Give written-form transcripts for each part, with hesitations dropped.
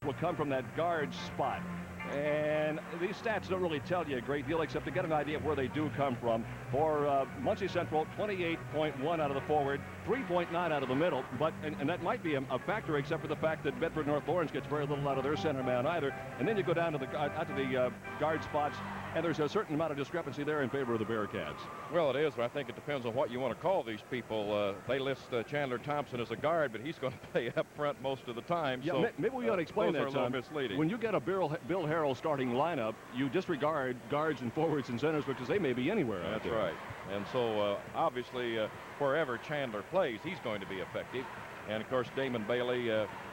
will come from that guard spot. And these stats don't really tell you a great deal except to get an idea of where they do come from. For Muncie Central, 28.1 out of the forward, 3.9 out of the middle. But and that might be a factor except for the fact that Bedford North Lawrence gets very little out of their center man either. And then you go down to the guard spots, and there's a certain amount of discrepancy there in favor of the Bearcats. Well, it is, but I think it depends on what you want to call these people. They list Chandler Thompson as a guard, but he's going to play up front most of the time. Yeah, so maybe we ought to explain that, a little misleading. When you get a Bill Harrell starting lineup, you disregard guards and forwards and centers because they may be anywhere. That's right. And so, obviously, wherever Chandler plays, he's going to be effective. And, of course, Damon Bailey,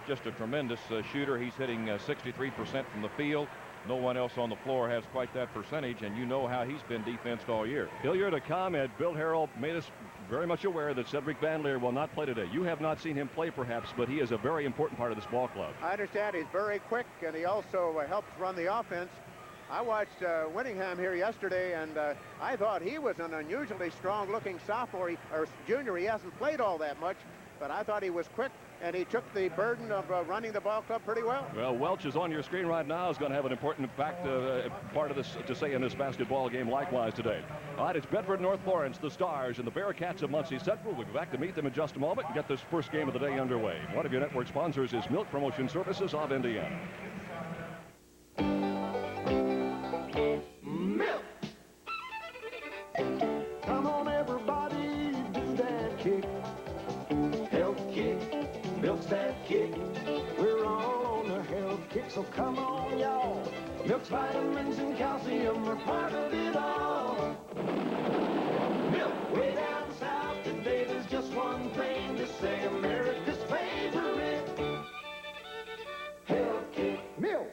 just a tremendous shooter. He's hitting 63% from the field. No one else on the floor has quite that percentage, and you know how he's been defensed all year. Hilliard, a comment. Bill Harrell made us very much aware that Cedric Van Leer will not play today. You have not seen him play, perhaps, but he is a very important part of this ball club. I understand he's very quick, and he also helps run the offense. I watched Winningham here yesterday, and I thought he was an unusually strong-looking sophomore or junior. He hasn't played all that much, but I thought he was quick, and he took the burden of running the ball club pretty well. Well, Welch is on your screen right now. Is going to have an important part of this to say in this basketball game likewise today. All right, it's Bedford North Lawrence, the Stars, and the Bearcats of Muncie Central. We'll be back to meet them in just a moment and get this first game of the day underway. One of your network sponsors is Milk Promotion Services of Indiana. Milk! Come on, everybody, do that kick. Health kick, milk's that kick. We're all on the health kick, so come on, y'all. Milk's vitamins and calcium are part of it all. Milk, way down south today, there's just one thing to say, America's favorite. Health kick, milk.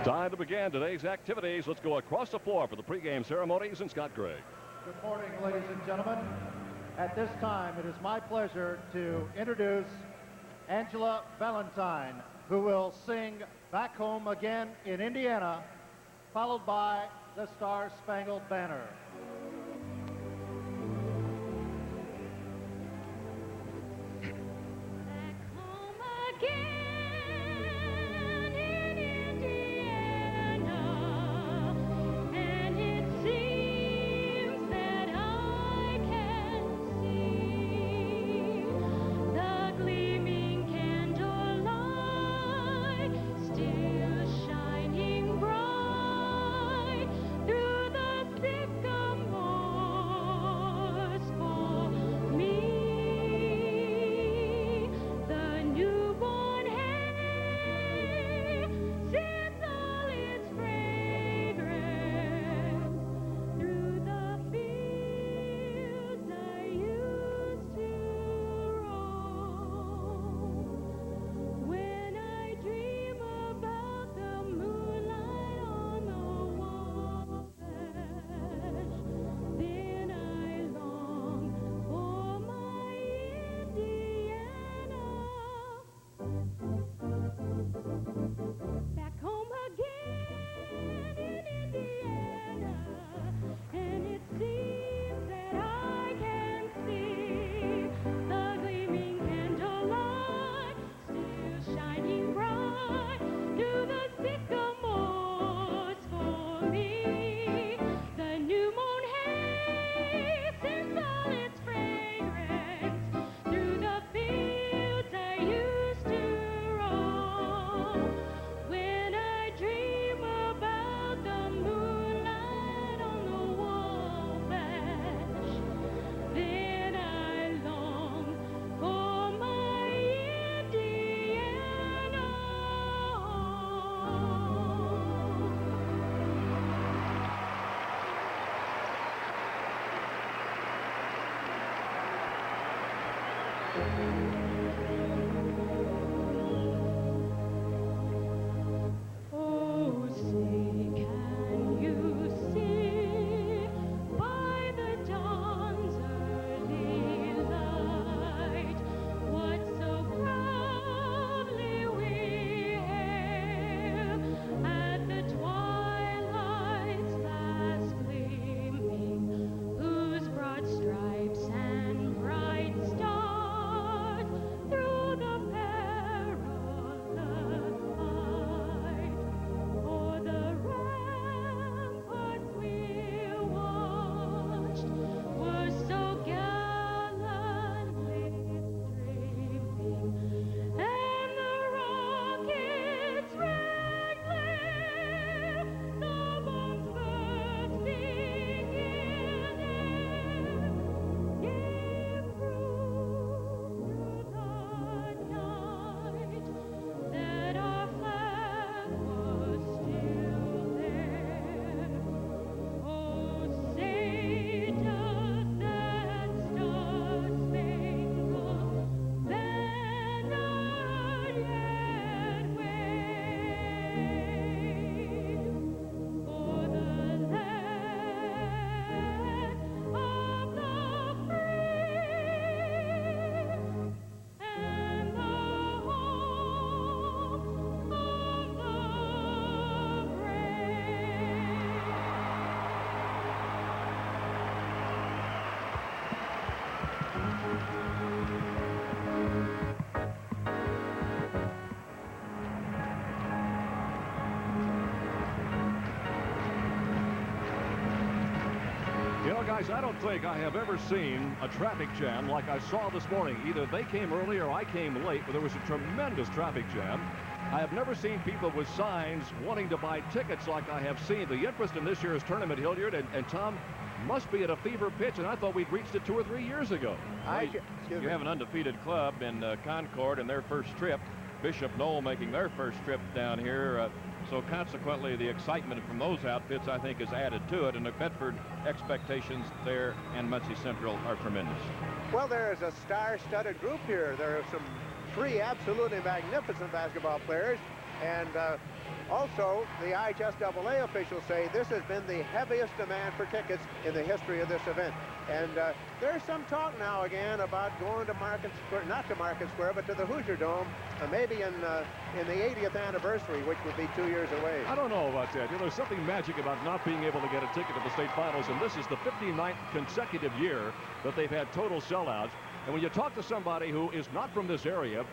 Time to begin today's activities. Let's go across the floor for the pregame ceremonies and Scott Gregg. Good morning, ladies and gentlemen. At this time, it is my pleasure to introduce Angela Valentine, who will sing Back Home Again in Indiana, followed by the Star-Spangled Banner. Back home again. Sycamore Oh, say, can you see by the dawn's early light what so proudly we hail at the twilight's last gleaming, whose broad stripes and bright stars through the perilous fight o'er the ramparts we watched were so gallantly streaming, and the rockets' red glare, the bombs bursting in air, gave proof through the night that our flag was still there. Oh, say does that star-spangled banner yet wave for the land of the free and the home of the brave? You know, guys, I don't think I have ever seen a traffic jam like I saw this morning. Either they came early or I came late, but there was a tremendous traffic jam. I have never seen people with signs wanting to buy tickets like I have seen. The interest in this year's tournament, Hilliard and Tom, must be at a fever pitch, and I thought we'd reached it 2 or 3 years ago. You have an undefeated club in Concord in their first trip. Bishop Knoll making their first trip down here. So consequently, the excitement from those outfits, I think, is added to it. And the Bedford expectations there and Muncie Central are tremendous. Well, there is a star-studded group here. There are some 3 absolutely magnificent basketball players. And also, the IHSAA officials say this has been the heaviest demand for tickets in the history of this event. And there's some talk now again about going to Market Square, not to Market Square, but to the Hoosier Dome, maybe in the 80th anniversary, which would be 2 years away. I don't know about that. You know, there's something magic about not being able to get a ticket to the state finals, and this is the 59th consecutive year that they've had total sellouts. And when you talk to somebody who is not from this area,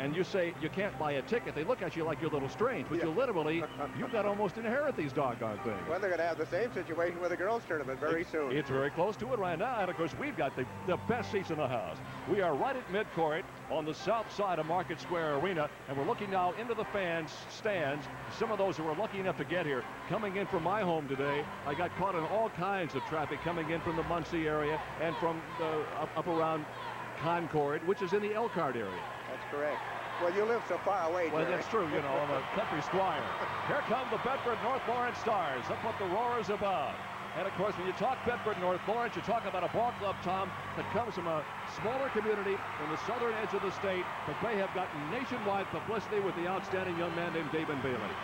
and you say you can't buy a ticket, they look at you like you're a little strange, but you literally, you've got to almost inherit these doggone things. Well, they're going to have the same situation with the girls' tournament very soon. It's very close to it right now, and of course, we've got the best seats in the house. We are right at midcourt on the south side of Market Square Arena, and we're looking now into the fans' stands. Some of those who were lucky enough to get here, coming in from my home today, I got caught in all kinds of traffic coming in from the Muncie area and from up around Concord, which is in the Elkhart area. That's correct. Well, you live so far away, Well, Jerry. that's true, you know, I'm a country squire. Here come the Bedford North Lawrence Stars. That's what the roar is about. And, of course, when you talk Bedford North Lawrence, you talk about a ball club, Tom, that comes from a smaller community in the southern edge of the state, but they have gotten nationwide publicity with the outstanding young man named Damon Bailey.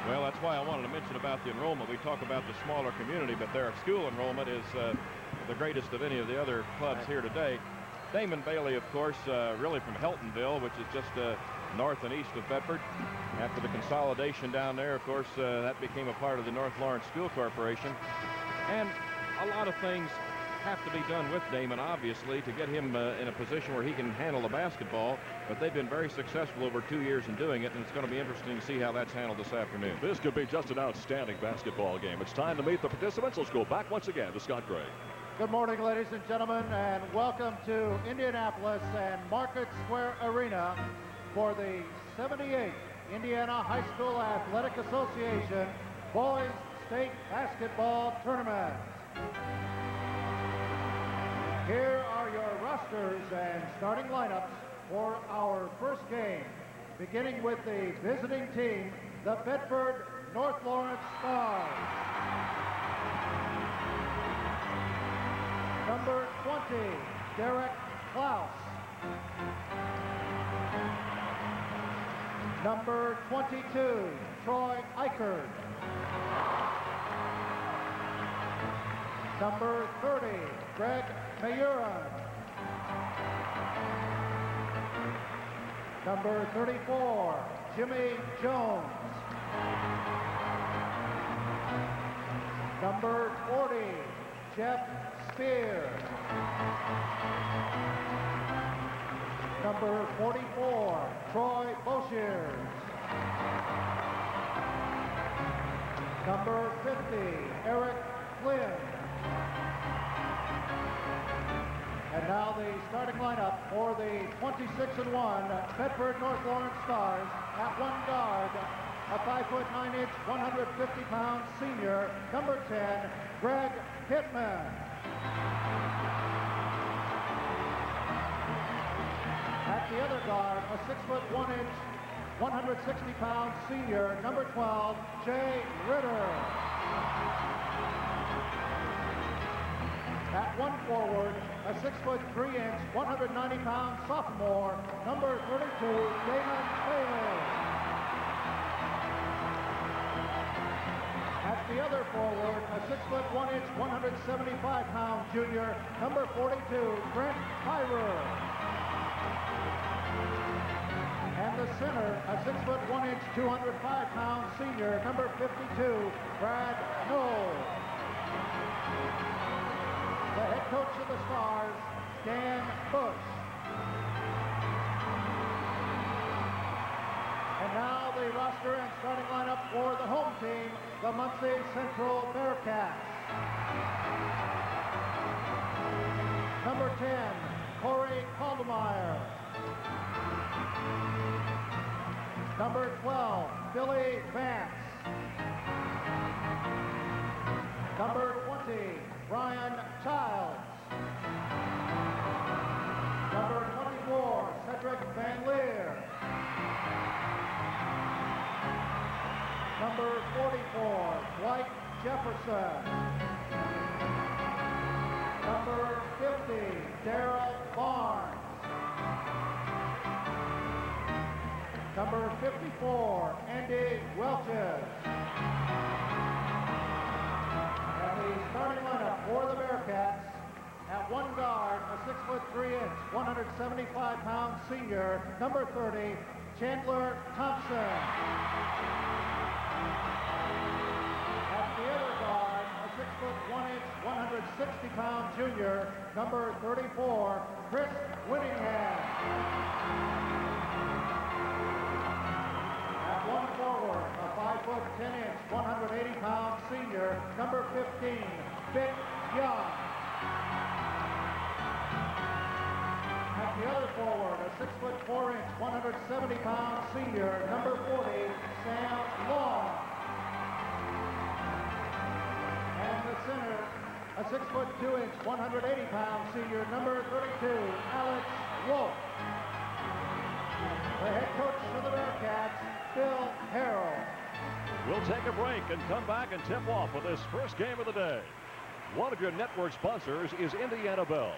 Well, that's why I wanted to mention about the enrollment. We talk about the smaller community, but their school enrollment is the greatest of any of the other clubs here today. Damon Bailey, of course, really from Heltonville, which is just north and east of Bedford. After the consolidation down there, of course, that became a part of the North Lawrence School Corporation. And a lot of things have to be done with Damon, obviously, to get him in a position where he can handle the basketball. But they've been very successful over 2 years in doing it, and it's going to be interesting to see how that's handled this afternoon. This could be just an outstanding basketball game. It's time to meet the participants. Let's go back once again to Scott Gray. Good morning, ladies and gentlemen, and welcome to Indianapolis and Market Square Arena for the 78th Indiana High School Athletic Association Boys State Basketball Tournament. Here are your rosters and starting lineups for our first game, beginning with the visiting team, the Bedford North Lawrence Stars. Number 20, Derek Klaus. Number 22, Troy Eichert. Number 30, Greg Mayurin. Number 34, Jimmy Jones. Number 40, Jeff Spear. Number 44, Troy Boshiers. Number 50, Eric Flynn. And now the starting lineup for the 26-1 Bedford North Lawrence Stars. At one guard, a 5'9" 150-pound senior, number 10, Greg Pittman. At the other guard, a 6'1" 160-pound senior, number 12, Jay Ritter. At one forward, a 6'3" 190-pound sophomore, number 32, Damon Bailey. At the other forward, a 6'1" 175-pound junior, number 42, Brent Pyrer. And the center, a 6'1" 205-pound senior, number 52, Brad Knoll. The head coach of the Stars, Dan Bush. And now the roster and starting lineup for the home team, the Muncie Central Bearcats. Number 10, Corey Caldemeyer. Number 12, Billy Vance. Number 20, Brian Childs. Number 24, Cedric Van Leer. Number 44, Dwight Jefferson. Number 50, Darrell Barnes. Number 54, Andy Welches. And the starting lineup for the Bearcats, at one guard, a 6'3" 175-pound senior, number 30, Chandler Thompson. At the other guard, a 6'1" 160-pound junior, number 34, Chris Whittingham. At one forward, a 5'10" 180-pound senior, number 15, Vic Young. At the other forward, a 6'4" 170-pound senior, number 40, Sam Long. And the center, a 6'2" 180-pound senior, number 32, Alex Wolf. The head coach of the Bearcats, Bill Harrell. We'll take a break and come back and tip off with this first game of the day. One of your network sponsors is Indiana Bell.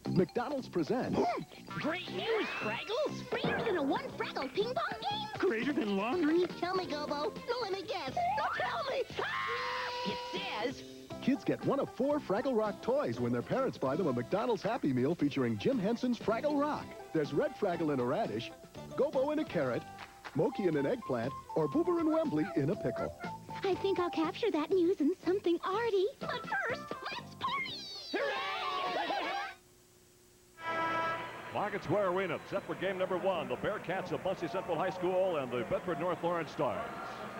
McDonald's presents... Great news, Fraggles! Greater than a one Fraggle ping pong game? Greater than laundry? Tell me, Gobo. No, let me guess. No, tell me! Ah! It says... Kids get one of 4 Fraggle Rock toys when their parents buy them a McDonald's Happy Meal featuring Jim Henson's Fraggle Rock. There's Red Fraggle in a radish, Gobo in a carrot, Moki in an eggplant, or Boober and Wembley in a pickle. I think I'll capture that news in something arty. But first, let's party! Hooray! Market Square Arena, set for game number 1. The Bearcats of Muncie Central High School and the Bedford North Lawrence Stars.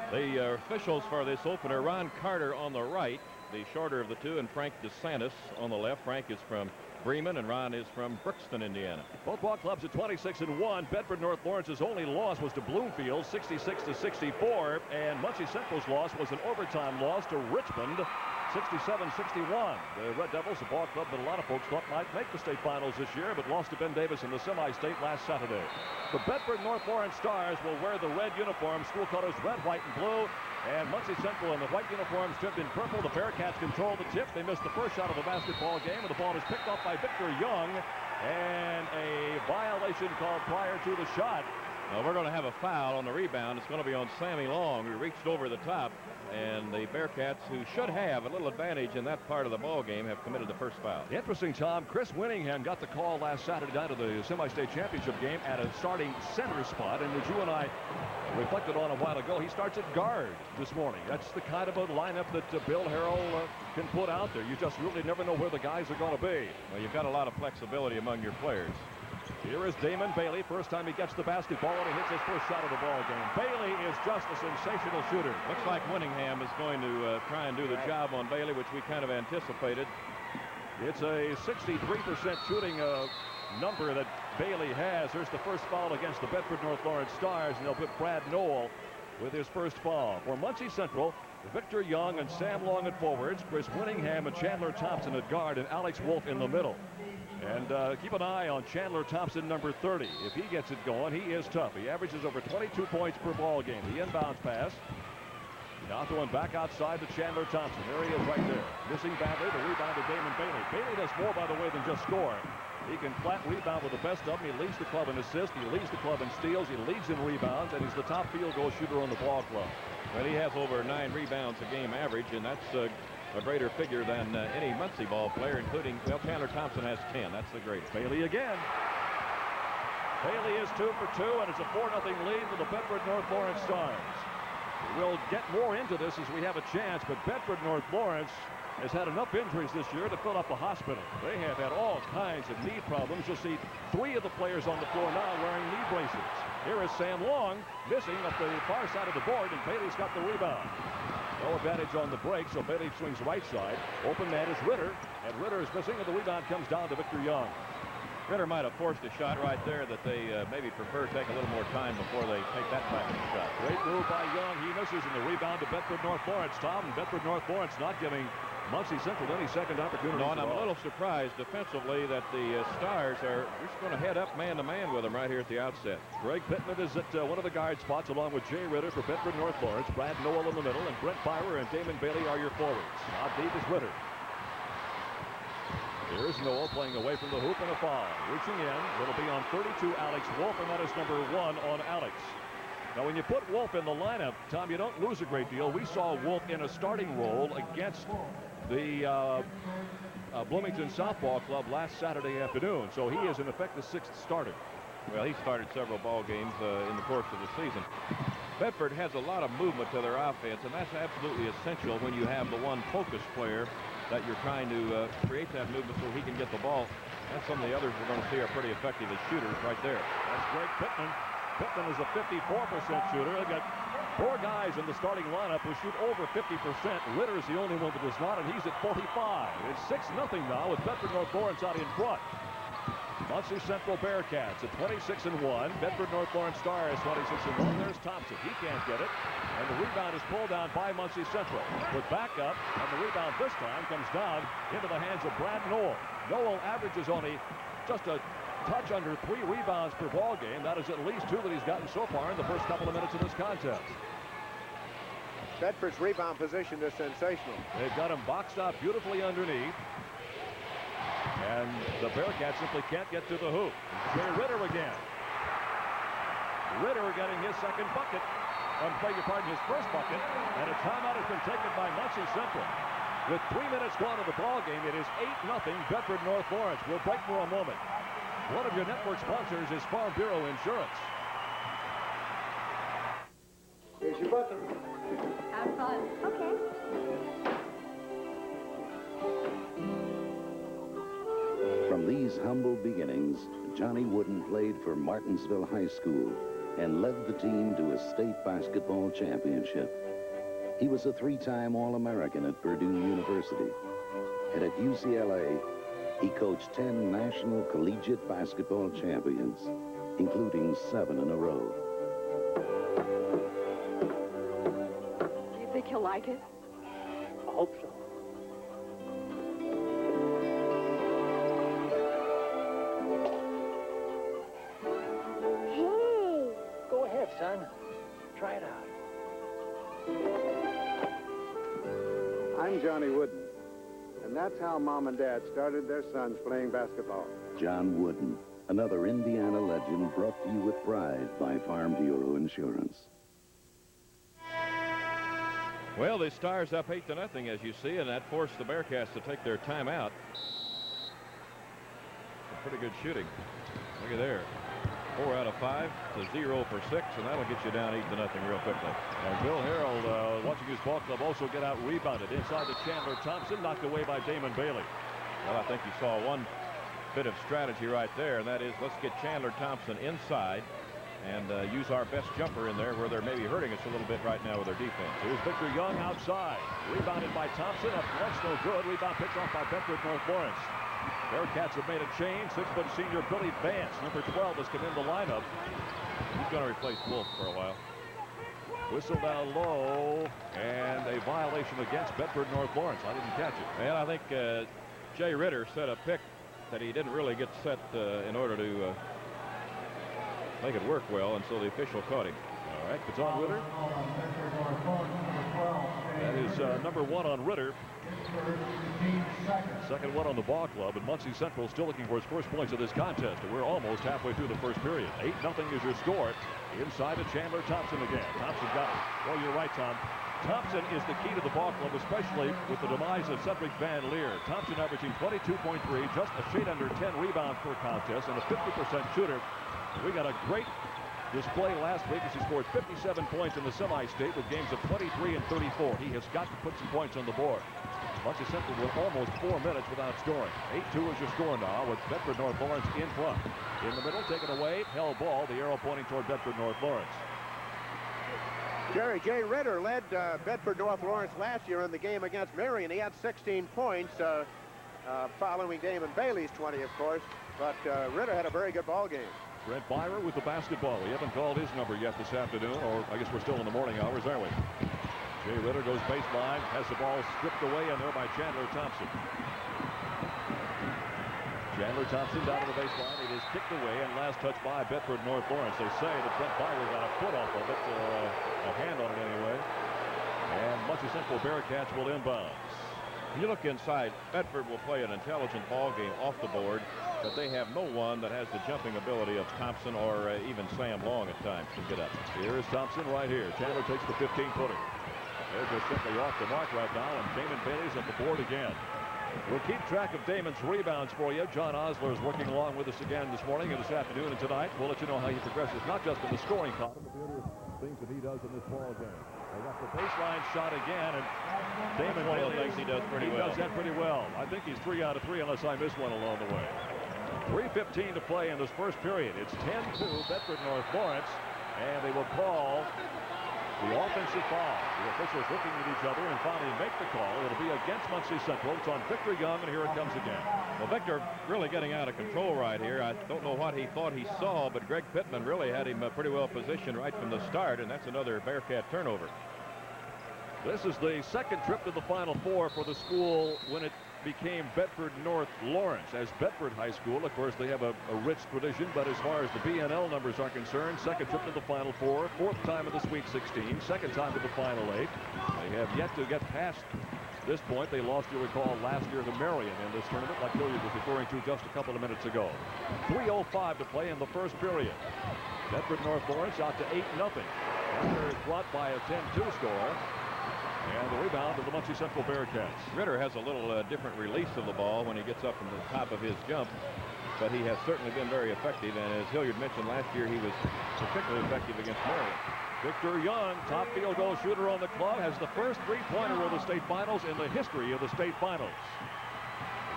The officials for this opener, Ron Carter on the right, the shorter of the two, and Frank DeSantis on the left. Frank is from Bremen, and Ron is from Brookston, Indiana. Both ball clubs at 26-1. Bedford North Lawrence's only loss was to Bloomfield, 66-64, and Muncie Central's loss was an overtime loss to Richmond, 67-61. The Red Devils, a ball club that a lot of folks thought might make the state finals this year, but lost to Ben Davis in the semi-state last Saturday. The Bedford North Lawrence Stars will wear the red uniforms, school colors red, white, and blue. And Muncie Central in the white uniforms trimmed in purple. The Bearcats control the tip. They missed the first shot of the basketball game, and the ball is picked up by Victor Young. And a violation called prior to the shot. Now we're going to have a foul on the rebound. It's going to be on Sammy Long, who reached over the top. And the Bearcats, who should have a little advantage in that part of the ball game, have committed the first foul. Interesting, Tom. Chris Winningham got the call last Saturday night of the semi-state championship game at a starting center spot. And as you and I reflected on a while ago, he starts at guard this morning. That's the kind of a lineup that Bill Harrell can put out there. You just really never know where the guys are going to be. Well, you've got a lot of flexibility among your players. Here is Damon Bailey. First time he gets the basketball, and he hits his first shot of the ball game. Bailey is just a sensational shooter. Looks like Winningham is going to try and do the job on Bailey, which we kind of anticipated. It's a 63% shooting number that Bailey has. There's the first foul against the Bedford North Lawrence Stars, and they'll put Brad Noel with his first foul. For Muncie Central, Victor Young and Sam Long at forwards, Chris Winningham and Chandler Thompson at guard, and Alex Wolf in the middle. And keep an eye on Chandler Thompson, number 30. If he gets it going, he is tough. He averages over 22 points per ball game. The inbounds pass. Now throwing back outside to Chandler Thompson. There he is right there. Missing badly. The rebound to Damon Bailey. Bailey does more, by the way, than just score. He can flat rebound with the best of them. He leads the club in assists. He leads the club in steals. He leads in rebounds. And he's the top field goal shooter on the ball club. Well, he has over 9 rebounds a game average, and that's a greater figure than any Muncie ball player, including, well, Chandler Thompson has 10. That's the greatest. Bailey again. Bailey is 2 for 2, and it's a 4-0 lead for the Bedford North Lawrence Stars. We'll get more into this as we have a chance, but Bedford North Lawrence has had enough injuries this year to fill up a hospital. They have had all kinds of knee problems. You'll see 3 of the players on the floor now wearing knee braces. Here is Sam Long missing up the far side of the board, and Bailey's got the rebound. No advantage on the break, so Bailey swings right side. Open man is Ritter, and Ritter is missing, and the rebound comes down to Victor Young. Ritter might have forced a shot right there that they maybe prefer to take a little more time before they take that type of shot. Great move by Young. He misses, and the rebound to Bedford North Lawrence. Tom, and Bedford North Lawrence not giving Muncie Central any second opportunity. No, and I'm a little surprised defensively that the Stars are just going to head up man-to-man with them right here at the outset. Greg Pittman is at one of the guard spots along with Jay Ritter for Bedford North Lawrence. Brad Noel in the middle, and Brent Byrer and Damon Bailey are your forwards. Now deep is Ritter. Here's Noel playing away from the hoop, and a foul. Reaching in, it'll be on 32 Alex Wolf, and that is number 1 on Alex. Now, when you put Wolf in the lineup, Tom, you don't lose a great deal. We saw Wolf in a starting role against the Bloomington Softball Club last Saturday afternoon, so he is in effect the 6th starter. Well, he started several ball games in the course of the season. Bedford has a lot of movement to their offense, and that's absolutely essential when you have the one focused player that you're trying to create that movement so he can get the ball. And some of the others we're going to see are pretty effective as shooters right there. That's Greg Pittman. Pittman is a 54% shooter. They've got 4 guys in the starting lineup who shoot over 50%. Ritter is the only one that does not, and he's at 45. It's 6-0 now with Bedford North Lawrence out in front. Muncie Central Bearcats at 26-1. Bedford North Lawrence Stars 26-1. There's Thompson. He can't get it. And the rebound is pulled down by Muncie Central. Put back up, and the rebound this time comes down into the hands of Brad Noel. Noel averages only just a touch under 3 rebounds per ball game. That is at least 2 that he's gotten so far in the first couple of minutes of this contest. Bedford's rebound position is sensational. They've got him boxed out beautifully underneath. And the Bearcats simply can't get to the hoop. Jay Ritter again. Ritter getting his second bucket. Beg your pardon, his first bucket. And a timeout has been taken by Muncie Central. With 3 minutes gone of the ball game, it is 8-0 Bedford North Lawrence. We'll break for a moment. One of your network sponsors is Farm Bureau Insurance. Here's your bucket. Have fun. Okay. From these humble beginnings, Johnny Wooden played for Martinsville High School and led the team to a state basketball championship. He was a 3-time All-American at Purdue University. And at UCLA, he coached 10 national collegiate basketball champions, including 7 in a row. Do you think he'll like it? I hope so. Hey! Go ahead, son. Try it out. I'm Johnny Wooden, and that's how Mom and Dad started their sons playing basketball. John Wooden, another Indiana legend, brought to you with pride by Farm Bureau Insurance. Well, the Stars up 8-0, as you see, and that forced the Bearcats to take their timeout. Some pretty good shooting. Look at there. 4 out of 5 to 0 for 6, and that'll get you down 8-0 real quickly. And Bill Harold watching his ball club also get out rebounded inside to Chandler. Thompson knocked away by Damon Bailey. Well, I think you saw one bit of strategy right there, and that is let's get Chandler Thompson inside and use our best jumper in there where they're maybe hurting us a little bit right now with their defense. Here's Victor Young outside. Rebounded by Thompson. Up once, no good. Rebound picked off by Bedford North Lawrence. Bearcats have made a change. 6-foot senior Billy Vance, number 12, has come in the lineup. He's going to replace Wolf for a while. Whistle down low, and a violation against Bedford North Lawrence. I didn't catch it. And I think Jay Ritter set a pick that he didn't really get set in order to make it work well, and so the official caught him. All right, it's on Ritter. That is number 1 on Ritter. Second one on the ball club, and Muncie Central still looking for its first points of this contest. And we're almost halfway through the first period. 8-0 is your score. Inside to Chandler Thompson again. Thompson got it. Oh, you're right, Tom. Thompson is the key to the ball club, especially with the demise of Cedric Van Leer. Thompson averaging 22.3, just a shade under 10 rebounds per contest, and a 50% shooter. We got a great display last week as he scored 57 points in the semi-state with games of 23 and 34. He has got to put some points on the board. Muncie Central with almost 4 minutes without scoring. 8-2 is your score now with Bedford North Lawrence in front. In the middle, taken away, held ball, the arrow pointing toward Bedford North Lawrence. Jerry, Jay Ritter led Bedford North Lawrence last year in the game against Marion. He had 16 points following Damon Bailey's 20, of course. But Ritter had a very good ball game. Brent Byer with the basketball. We haven't called his number yet this afternoon, or I guess we're still in the morning hours, aren't we? Jay Ritter goes baseline, has the ball stripped away, and there by Chandler Thompson. Chandler Thompson down to the baseline. It is kicked away, and last touch by Bedford North Lawrence. They say that Brent Byer got a foot off of it, a hand on it anyway. And Muncie Central Bearcats will inbound. When you look inside, Bedford will play an intelligent ball game off the board, but they have no one that has the jumping ability of Thompson or even Sam Long at times to get up. Here is Thompson right here. Chandler takes the 15-footer. They're just simply off the mark right now, and Damon Bailey's at the board again. We'll keep track of Damon's rebounds for you. John Osler is working along with us again this morning and this afternoon and tonight. We'll let you know how he progresses, not just in the scoring column, but the other things that he does in this ball game. They got the baseline shot again, and Damon Bailey thinks he does pretty well. He does that pretty well. I think he's 3 out of 3 unless I miss one along the way. 3:15 to play in this first period. It's 10-2 Bedford North Lawrence, and they will call the offensive foul. The officials looking at each other and finally make the call. It'll be against Muncie Central. It's on Victor Young, and here it comes again. Well, Victor really getting out of control right here. I don't know what he thought he saw, but Greg Pittman really had him pretty well positioned right from the start, and that's another Bearcat turnover. This is the second trip to the Final Four for the school when it became Bedford North Lawrence. As Bedford High School, of course, they have a rich tradition, but as far as the BNL numbers are concerned, second trip to the Final Four, 4th time in the Sweet 16, second time to the Final 8. They have yet to get past this point. They lost, you'll recall, last year to Marion in this tournament, like Billiard was referring to just a couple of minutes ago. 3:05 to play in the first period. Bedford North Lawrence out to 8-0. Chandler is brought by a 10-2 score. And the rebound to the Muncie Central Bearcats. Ritter has a little different release of the ball when he gets up from the top of his jump, but he has certainly been very effective. And as Hilliard mentioned last year, he was particularly effective against Marion. Victor Young, top field goal shooter on the club, has the first three-pointer of the state finals in the history of the state finals.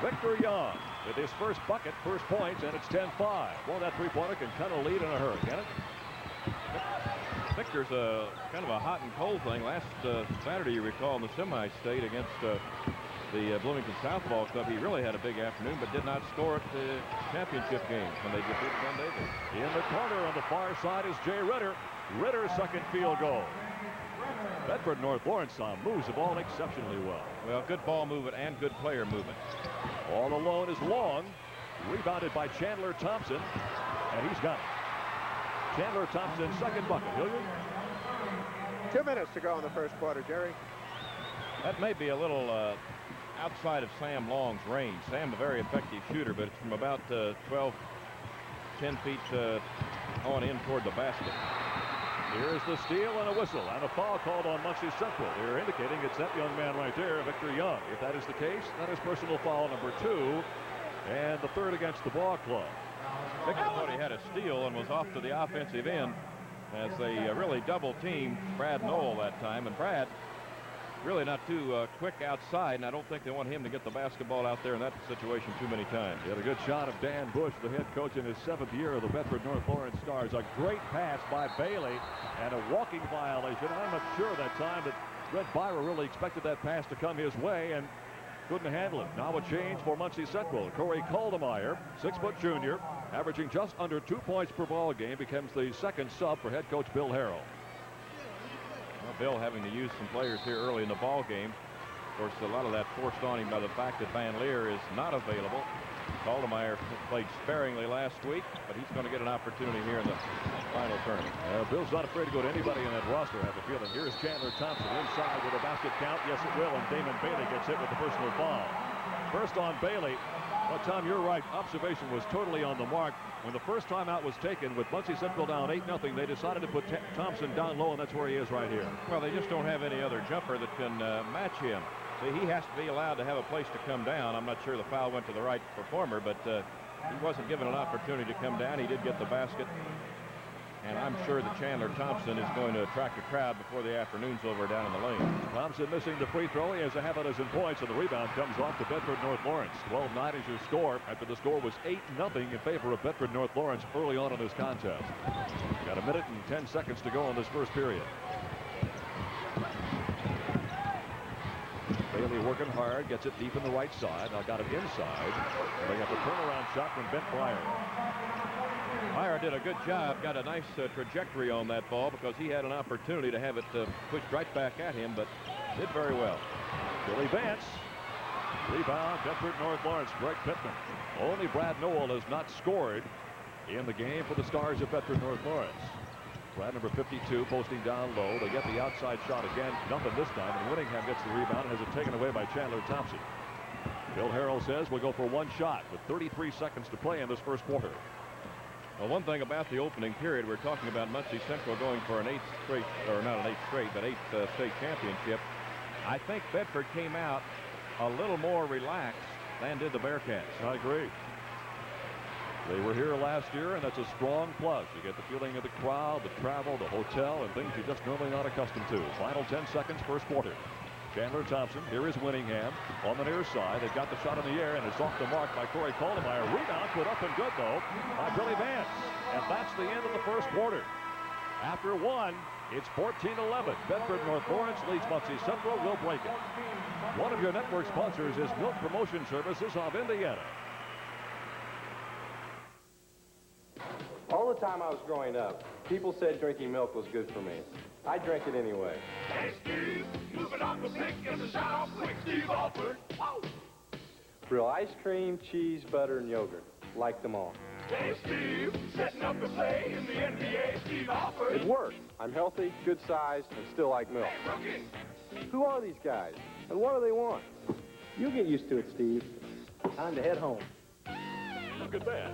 Victor Young with his first bucket, first points, and it's 10-5. Well, that three-pointer can kind of lead in a hurry, can it? think there's a kind of a hot and cold thing. Last Saturday, you recall, in the semi-state against the Bloomington Southball Club, he really had a big afternoon, but did not score at the championship game when they defeated Glen Davis. In the corner on the far side is Jay Ritter. Ritter's second field goal. Bedford North Lawrence moves the ball exceptionally well. Well, good ball movement and good player movement. All alone is Long. Rebounded by Chandler Thompson, and he's got it. Chandler Thompson's second bucket. Hilliard? 2 minutes to go in the first quarter, Jerry. That may be a little outside of Sam Long's range. Sam, a very effective shooter, but it's from about 10 feet on in toward the basket. Here's the steal and a whistle and a foul called on Muncie Central. They're indicating it's that young man right there, Victor Young. If that is the case, that is personal foul number 2 and the third against the ball club. Victor thought he had a steal and was off to the offensive end as they really double-teamed Brad Knoll that time. And Brad really not too quick outside, and I don't think they want him to get the basketball out there in that situation too many times. He had a good shot of Dan Bush, the head coach in his 7th year of the Bedford North Lawrence Stars. A great pass by Bailey and a walking violation. I'm not sure that time that Red Byra really expected that pass to come his way and couldn't handle it. Now a change for Muncie Central. Corey Caldemeyer, 6-foot junior, averaging just under 2 points per ball game, becomes the second sub for head coach Bill Harrell. Well, Bill having to use some players here early in the ball game. Of course, a lot of that forced on him by the fact that Van Leer is not available. Caldemeyer played sparingly last week, but he's going to get an opportunity here in the final tournament. Bill's not afraid to go to anybody in that roster, I have a feeling. Here's Chandler Thompson inside with a basket count. Yes, it will, and Damon Bailey gets hit with the personal foul. First on Bailey. Well, Tom, you're right. Observation was totally on the mark. When the first timeout was taken with Muncie Central down 8-0, they decided to put Thompson down low, and that's where he is right here. Well, they just don't have any other jumper that can match him. See, he has to be allowed to have a place to come down. I'm not sure the foul went to the right performer, but he wasn't given an opportunity to come down. He did get the basket. And I'm sure that Chandler Thompson is going to attract a crowd before the afternoon's over down in the lane. Thompson missing the free throw. He has a half a dozen points, and the rebound comes off to Bedford North Lawrence. 12-9 is your score after the score was 8-0 in favor of Bedford North Lawrence early on in this contest. Got a minute and 10 seconds to go in this first period. Bailey working hard, gets it deep in the right side. Now got it inside. And they got the turnaround shot from Bent Pryor. Pryor did a good job, got a nice trajectory on that ball because he had an opportunity to have it pushed right back at him, but did very well. Billy Vance. Rebound, Bedford North Lawrence. Greg Pittman. Only Brad Knoll has not scored in the game for the Stars of Bedford North Lawrence. Brad, number 52, posting down low. They get the outside shot again. Nothing this time, and Winningham gets the rebound and has it taken away by Chandler Thompson. Bill Harrell says we'll go for one shot with 33 seconds to play in this first quarter. Well, one thing about the opening period, we're talking about Muncie Central going for an 8th straight, or not an 8th straight, but 8th state championship. I think Bedford came out a little more relaxed than did the Bearcats. I agree. They were here last year, and that's a strong plus. You get the feeling of the crowd, the travel, the hotel, and things you're just normally not accustomed to. Final 10 seconds, first quarter. Chandler Thompson, here is Winningham on the near side. They've got the shot in the air, and it's off the mark by Corey Caldemeyer. Rebound put up and good, though, by Billy Vance. And that's the end of the first quarter. After one, it's 14-11. Bedford North Lawrence leads Muncie Central. Will break it. One of your network sponsors is Milk Promotion Services of Indiana. All the time I was growing up, people said drinking milk was good for me. I drank it anyway. Hey, Steve, moving off the sink and the shot off quick, Steve offered. Oh. Real ice cream, cheese, butter, and yogurt. Like them all. Hey, Steve, setting up the play in the NBA, Steve offered. It worked. I'm healthy, good size, and still like milk. Hey, rookie. Who are these guys, and what do they want? You'll get used to it, Steve. Time to head home. Look at that.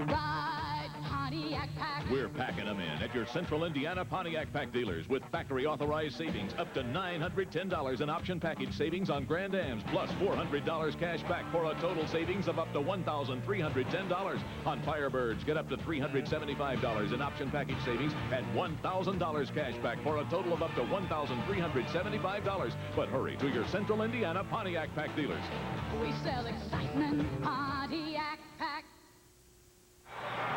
Ride Pontiac Pack. We're packing them in at your Central Indiana Pontiac Pack dealers with factory-authorized savings up to $910 in option package savings on Grand Ams, plus $400 cash back for a total savings of up to $1,310. On Firebirds, get up to $375 in option package savings and $1,000 cash back for a total of up to $1,375. But hurry to your Central Indiana Pontiac Pack dealers. We sell excitement, Pontiac Pack.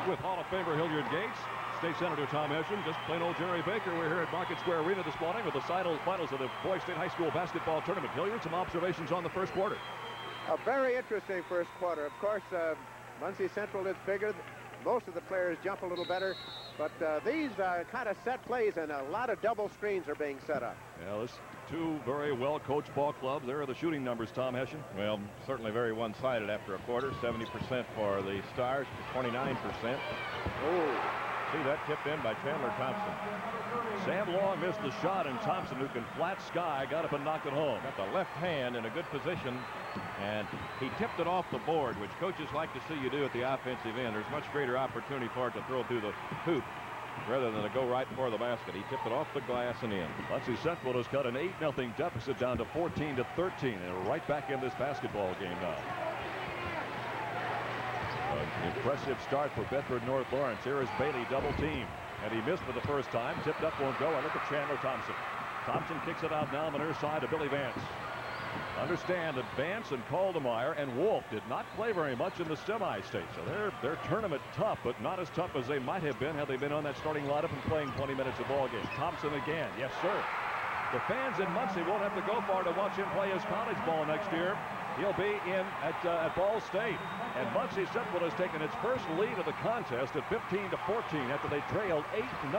With Hall of Famer Hilliard Gates, State Senator Tom Eschen, just plain old Jerry Baker. We're here at Market Square Arena this morning with the finals of the Boys State High School basketball tournament. Hilliard, some observations on the first quarter. A very interesting first quarter. Of course, Muncie Central is bigger. Most of the players jump a little better, but these kind of set plays and a lot of double screens are being set up. Yeah, this two very well-coached ball clubs. There are the shooting numbers, Tom Eschen. Well, certainly very one-sided after a quarter. 70% for the Stars to 29%. Oh. See that tipped in by Chandler Thompson. Sam Long missed the shot, and Thompson, who can flat sky, got up and knocked it home. Got the left hand in a good position, and he tipped it off the board, which coaches like to see you do at the offensive end. There's much greater opportunity for it to throw through the hoop rather than to go right for the basket. He tipped it off the glass and in. Muncie Central has cut an 8-0 deficit down to 14-13, and right back in this basketball game now. An impressive start for Bedford North Lawrence. Here is Bailey double team, and he missed for the first time. Tipped up, won't go. And look at Chandler Thompson. Thompson kicks it out now on the near side to Billy Vance. Understand that Vance and Caldemeyer and Wolf did not play very much in the semi-state, so they're tournament tough, but not as tough as they might have been had they been on that starting lineup and playing 20 minutes of ball game. Thompson again, yes sir. The fans in Muncie won't have to go far to watch him play his college ball next year. He'll be in at Ball State. And Muncie Central has taken its first lead of the contest at 15-14 after they trailed 8-0.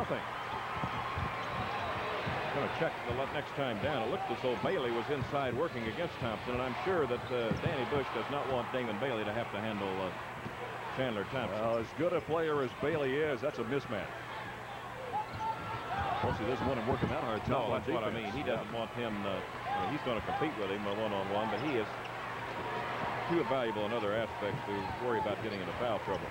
Going to check the next time down. It looked as though Bailey was inside working against Thompson, and I'm sure that Danny Bush does not want Damon Bailey to have to handle Chandler Thompson. Well, as good a player as Bailey is, that's a mismatch. Mostly doesn't want him working that hard. No, that's what I mean. He doesn't want him. He's going to compete with him one-on-one, but he is too valuable in other aspects to worry about getting into foul trouble.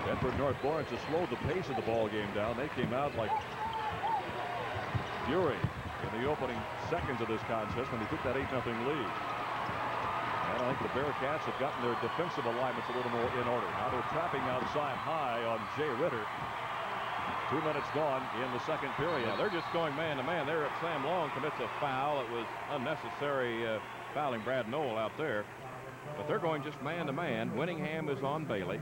Bedford North Lawrence has slowed the pace of the ball game down. They came out like fury in the opening seconds of this contest when he took that 8-0 lead. And I think the Bearcats have gotten their defensive alignments a little more in order. Now they're trapping outside high on Jay Ritter. 2 minutes gone in the second period. Yeah, they're just going man-to-man. There, Sam Long commits a foul. It was unnecessary fouling Brad Knoll out there. But they're going just man-to-man. Winningham is on Bailey.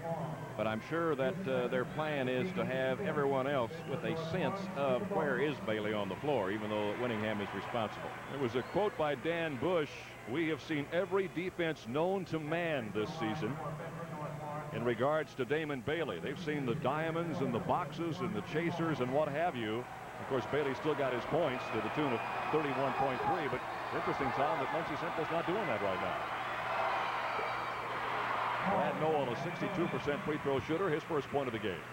But I'm sure that their plan is to have everyone else with a sense of where is Bailey on the floor, even though Winningham is responsible. There was a quote by Dan Bush: "We have seen every defense known to man this season." In regards to Damon Bailey, they've seen the diamonds and the boxes and the chasers and what have you. Of course, Bailey still got his points to the tune of 31.3, but interesting, Tom, that Muncie Central's not doing that right now. Brad Knoll, a 62% free throw shooter, his first point of the game.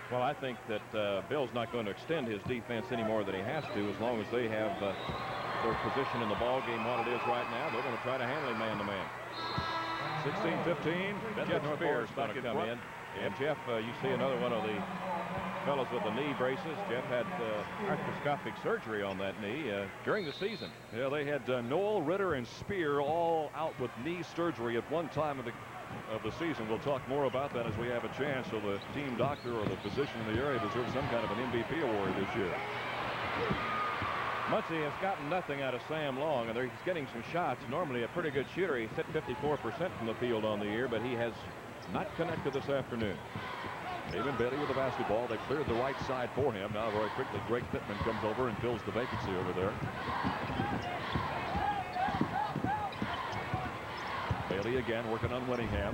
Well, I think that Bill's not going to extend his defense any more than he has to, as long as they have their position in the ball game what it is right now. They're going to try to handle him man-to-man. 16-15. Jeff Spears going to come in. And Jeff, you see another one of the fellows with the knee braces. Jeff had arthroscopic surgery on that knee during the season. Yeah, they had Knoll, Ritter, and Spear all out with knee surgery at one time of the season. We'll talk more about that as we have a chance. So the team doctor or the physician in the area deserves some kind of an MVP award this year. Muncie has gotten nothing out of Sam Long, and he's getting some shots. Normally a pretty good shooter. He's hit 54% from the field on the year, but he has not connected this afternoon. Damon Bailey with the basketball. They cleared the right side for him. Now very quickly Greg Pittman comes over and fills the vacancy over there. Bailey again working on Winningham.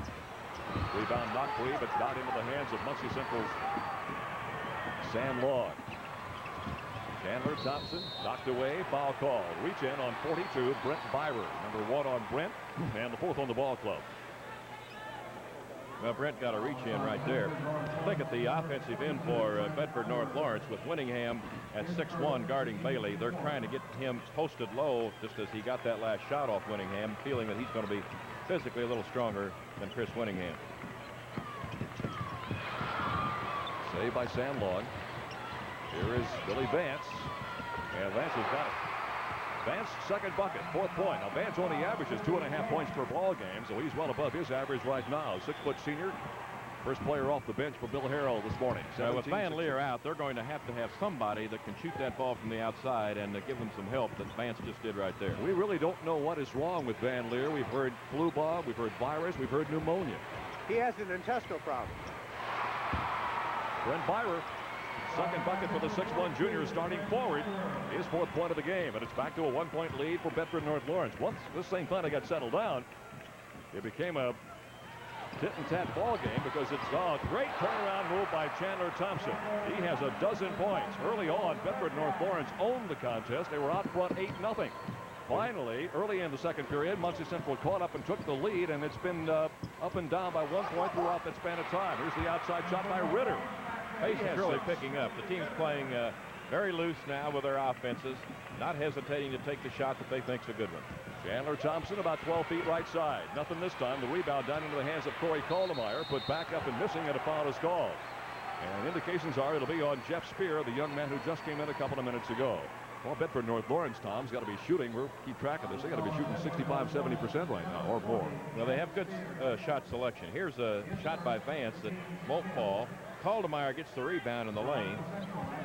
Rebound not free, but got into the hands of Muncie Central's Sam Long. Chandler Thompson knocked away, foul call. Reach in on 42, Brent Byrer. Number 1 on Brent, and the 4th on the ball club. Well, Brent got a reach in right there. Think at the offensive end for Bedford North Lawrence with Winningham at 6'1" guarding Bailey. They're trying to get him posted low just as he got that last shot off Winningham, feeling that he's going to be physically a little stronger than Chris Winningham. Saved by Sam Long. Here is Billy Vance. And Vance has got it. Vance, second bucket, 4th point. Now, Vance only averages 2.5 points per ball game, so he's well above his average right now. 6-foot senior. First player off the bench for Bill Harrell this morning. With Van Leer out, they're going to have somebody that can shoot that ball from the outside and give them some help that Vance just did right there. We really don't know what is wrong with Van Leer. We've heard flu bug, we've heard virus, we've heard pneumonia. He has an intestinal problem. Brent Byrer, second bucket for the 6'1 junior starting forward. His 4th point of the game, and it's back to a 1-point lead for Bedford North Lawrence. Once this thing finally got settled down, it became a tit-and-tat ball game because it's a great turnaround move by Chandler Thompson. He has a dozen points. Early on, Bedford North Lawrence owned the contest. They were out front 8-0. Finally, early in the second period, Muncie Central caught up and took the lead, and it's been up and down by 1 point throughout that span of time. Here's the outside shot by Ritter. Pace is really picking up. The team's playing very loose now with their offenses, not hesitating to take the shot that they think's a good one. Chandler Thompson about 12 feet right side. Nothing this time. The rebound down into the hands of Corey Caldemeyer, put back up and missing, and a foul is called. And indications are it'll be on Jeff Spear, the young man who just came in a couple of minutes ago. Well, Bedford North Lawrence, Tom's got to be shooting. We'll keep track of this. They got to be shooting 65-70% right now or more. Well, they have good shot selection. Here's a shot by Vance that won't fall. Caldemeyer gets the rebound in the lane,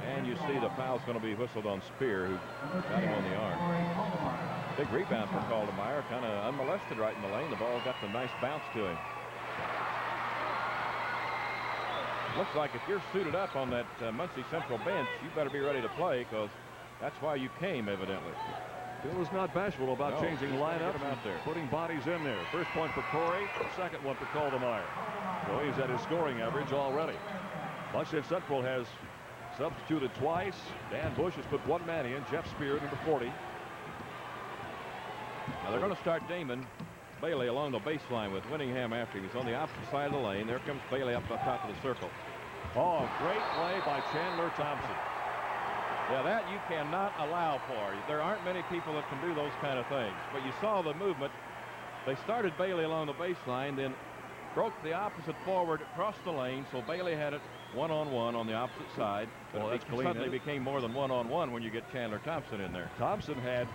and you see the foul's going to be whistled on Spear, who got him on the arm. Big rebound for Caldemeyer, kind of unmolested right in the lane. The ball got the nice bounce to him. Looks like if you're suited up on that Muncie Central bench, you better be ready to play, because that's why you came, evidently. Bill was not bashful about changing lineups out there, putting bodies in there. First point for Corey, second one for Caldemeyer. So he's at his scoring average already. Muncie Central has substituted twice. Dan Bush has put one man in. Jeff Spear, number 40. Now they're going to start Damon Bailey along the baseline with Winningham after him. He's on the opposite side of the lane. There comes Bailey up the top of the circle. Oh, great play by Chandler Thompson. Yeah, that you cannot allow for. There aren't many people that can do those kind of things. But you saw the movement. They started Bailey along the baseline, then broke the opposite forward across the lane, so Bailey had it one-on-one on the opposite side. But it suddenly became more than one-on-one when you get Chandler Thompson in there. Thompson had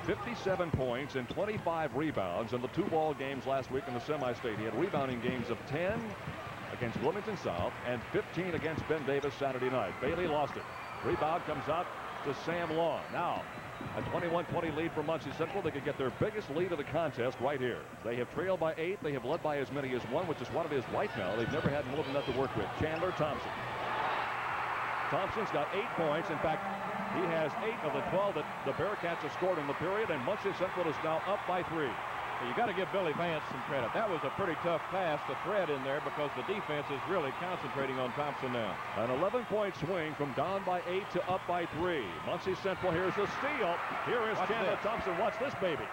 57 points and 25 rebounds in the 2 ball games last week in the semi-state. He had rebounding games of 10 against Wilmington South and 15 against Ben Davis Saturday night. Bailey lost it. Rebound comes out to Sam Long. Now, a 21-20 lead for Muncie Central. They could get their biggest lead of the contest right here. They have trailed by 8. They have led by as many as 1, which is what it is right now. They've never had more than that to work with. Chandler Thompson. Thompson's got 8 points. In fact, he has 8 of the 12 that the Bearcats have scored in the period, and Muncie Central is now up by 3. You got to give Billy Vance some credit. That was a pretty tough pass to thread in there because the defense is really concentrating on Thompson now. An 11-point swing from down by 8 to up by 3. Muncie Central, here's a steal. Here is Chandler Thompson. Watch this baby.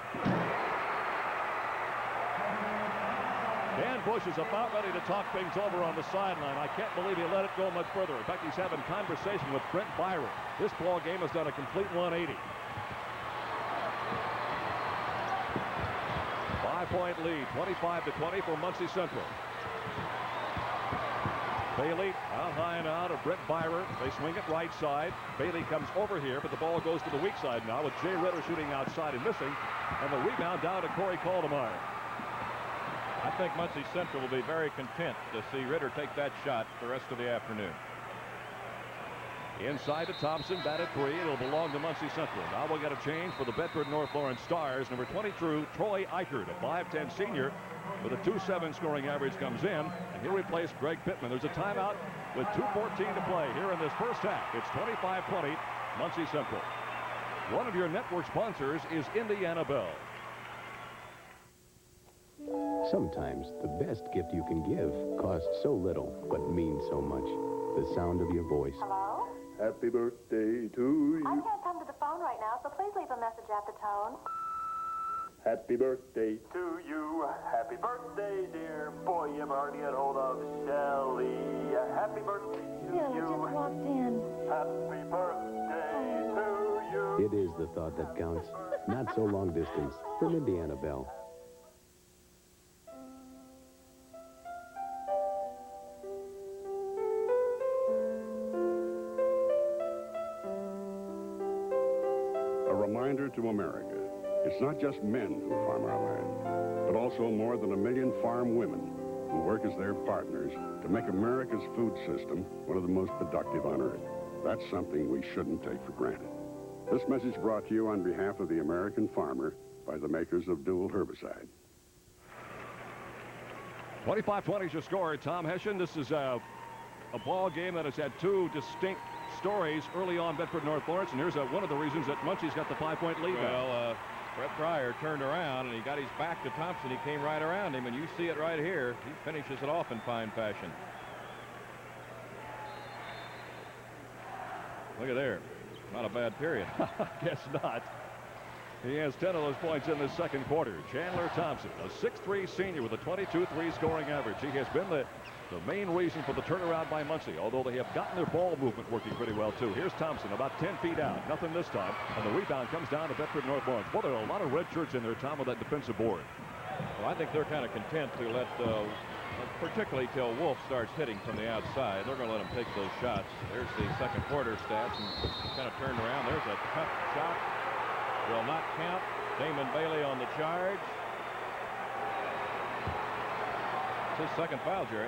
Dan Bush is about ready to talk things over on the sideline. I can't believe he let it go much further. In fact, he's having conversation with Brent Byron. This ball game has done a complete 180. 5-point lead, 25-20 for Muncie Central. Bailey out high and out of Brent Byron. They swing it right side. Bailey comes over here, but the ball goes to the weak side now with Jay Ritter shooting outside and missing. And the rebound down to Corey Caldemeyer. I think Muncie Central will be very content to see Ritter take that shot the rest of the afternoon. Inside to Thompson, batted 3. It'll belong to Muncie Central. Now we'll get a change for the Bedford North Lawrence Stars. Number 22, Troy Eichert, a 5'10 senior with a 2.7 scoring average, comes in, and he'll replace Greg Pittman. There's a timeout with 2:14 to play here in this first half. It's 25-20, Muncie Central. One of your network sponsors is Indiana Bell. Sometimes the best gift you can give costs so little but means so much. The sound of your voice. Hello? Happy birthday to you. I can't come to the phone right now, so please leave a message at the tone. Happy birthday to you. Happy birthday, dear. Boy, you ever hardly get hold of Shelly. Happy birthday to Bill, you. I just walked in. Happy birthday to you. It is the thought that counts. Not so long distance from Indiana Bell. Reminder to America, it's not just men who farm our land, but also more than 1 million farm women who work as their partners to make America's food system one of the most productive on earth. That's something we shouldn't take for granted. This message brought to you on behalf of the American farmer by the makers of Dual Herbicide. 25-20 is your score. Tom Hessian, this is a ball game that has had two distinct stories early on Bedford North Lawrence, and here's one of the reasons that Muncie's got the 5-point lead. Well, Brett Pryor turned around, and he got his back to Thompson. He came right around him, and you see it right here. He finishes it off in fine fashion. Look at there. Not a bad period. Guess not. He has 10 of those points in the second quarter. Chandler Thompson, a 6'3" senior with a 22-3 scoring average. He has been the main reason for the turnaround by Muncie, although they have gotten their ball movement working pretty well, too. Here's Thompson, about 10 feet out. Nothing this time. And the rebound comes down to Bedford North Lawrence. Well, there are a lot of red shirts in there, Tom, with that defensive board. Well, I think they're kind of content to let, particularly till Wolf starts hitting from the outside. They're going to let him take those shots. There's the second quarter stats, and kind of turned around. There's a tough shot. Will not count. Damon Bailey on the charge. It's his second foul, Jerry.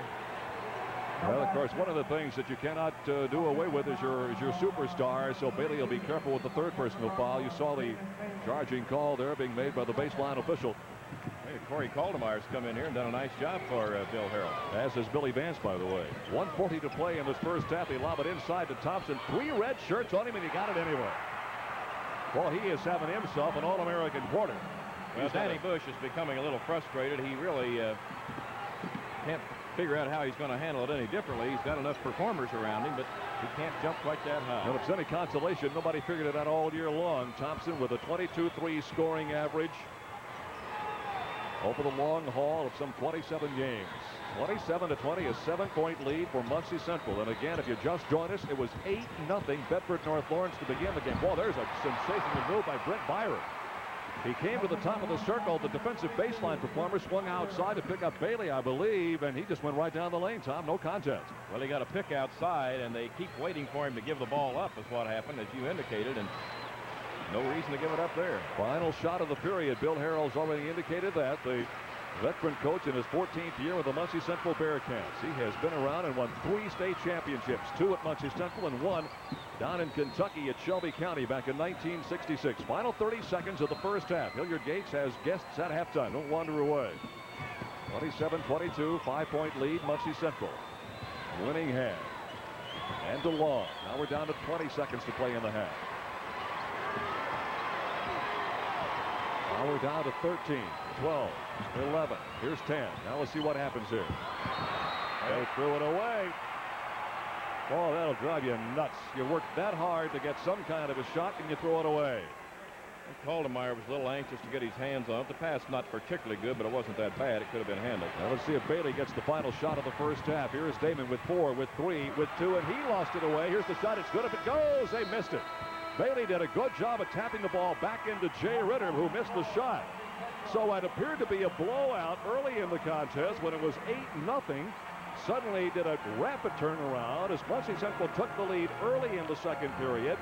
Well, of course, one of the things that you cannot do away with is your superstar, so Bailey will be careful with the third personal foul. You saw the charging call there being made by the baseline official. Hey, Corey Caldemeier's come in here and done a nice job for Bill Harrell. As is Billy Vance, by the way. 1:40 to play in this first half. They lob it inside to Thompson. 3 red shirts on him, and he got it anyway. Well, he is having himself an All-American quarter. Well, Danny Bush is becoming a little frustrated. He really can't figure out how he's going to handle it any differently. He's got enough performers around him, but he can't jump quite that high. Well, if it's any consolation, nobody figured it out all year long. Thompson with a 22-3 scoring average over the long haul of some 27 games. 27-20, a 7-point lead for Muncie Central. And again, if you just joined us, it was 8-0 Bedford North Lawrence to begin the game. Boy, there's a sensational move by Brent Byron. He came to the top of the circle. The defensive baseline performer swung outside to pick up Bailey, I believe, and he just went right down the lane, Tom. No contest. Well, he got a pick outside, and they keep waiting for him to give the ball up, is what happened, as you indicated, and no reason to give it up there. Final shot of the period. Bill Harrell's already indicated that. The veteran coach in his 14th year with the Muncie Central Bearcats. He has been around and won 3 state championships, 2 at Muncie Central and 1 down in Kentucky at Shelby County back in 1966. Final 30 seconds of the first half. Hilliard Gates has guests at halftime. Don't wander away. 27-22, 5-point lead, Muncie Central. Winning half. And DeLong. Now we're down to 20 seconds to play in the half. Now we're down to 13, 12, 11. Here's 10. Now let's see what happens here. They threw it away. Oh, that'll drive you nuts. You work that hard to get some kind of a shot, and you throw it away. Caldemeyer was a little anxious to get his hands on it. The pass not particularly good, but it wasn't that bad. It could have been handled. Now let's see if Bailey gets the final shot of the first half. Here is Damon with 4, with 3, with 2, and he lost it away. Here's the shot. It's good if it goes. They missed it. Bailey did a good job of tapping the ball back into Jay Ritter, who missed the shot. So it appeared to be a blowout early in the contest when it was 8-0. Suddenly did a rapid turnaround as Muncie Central took the lead early in the second period.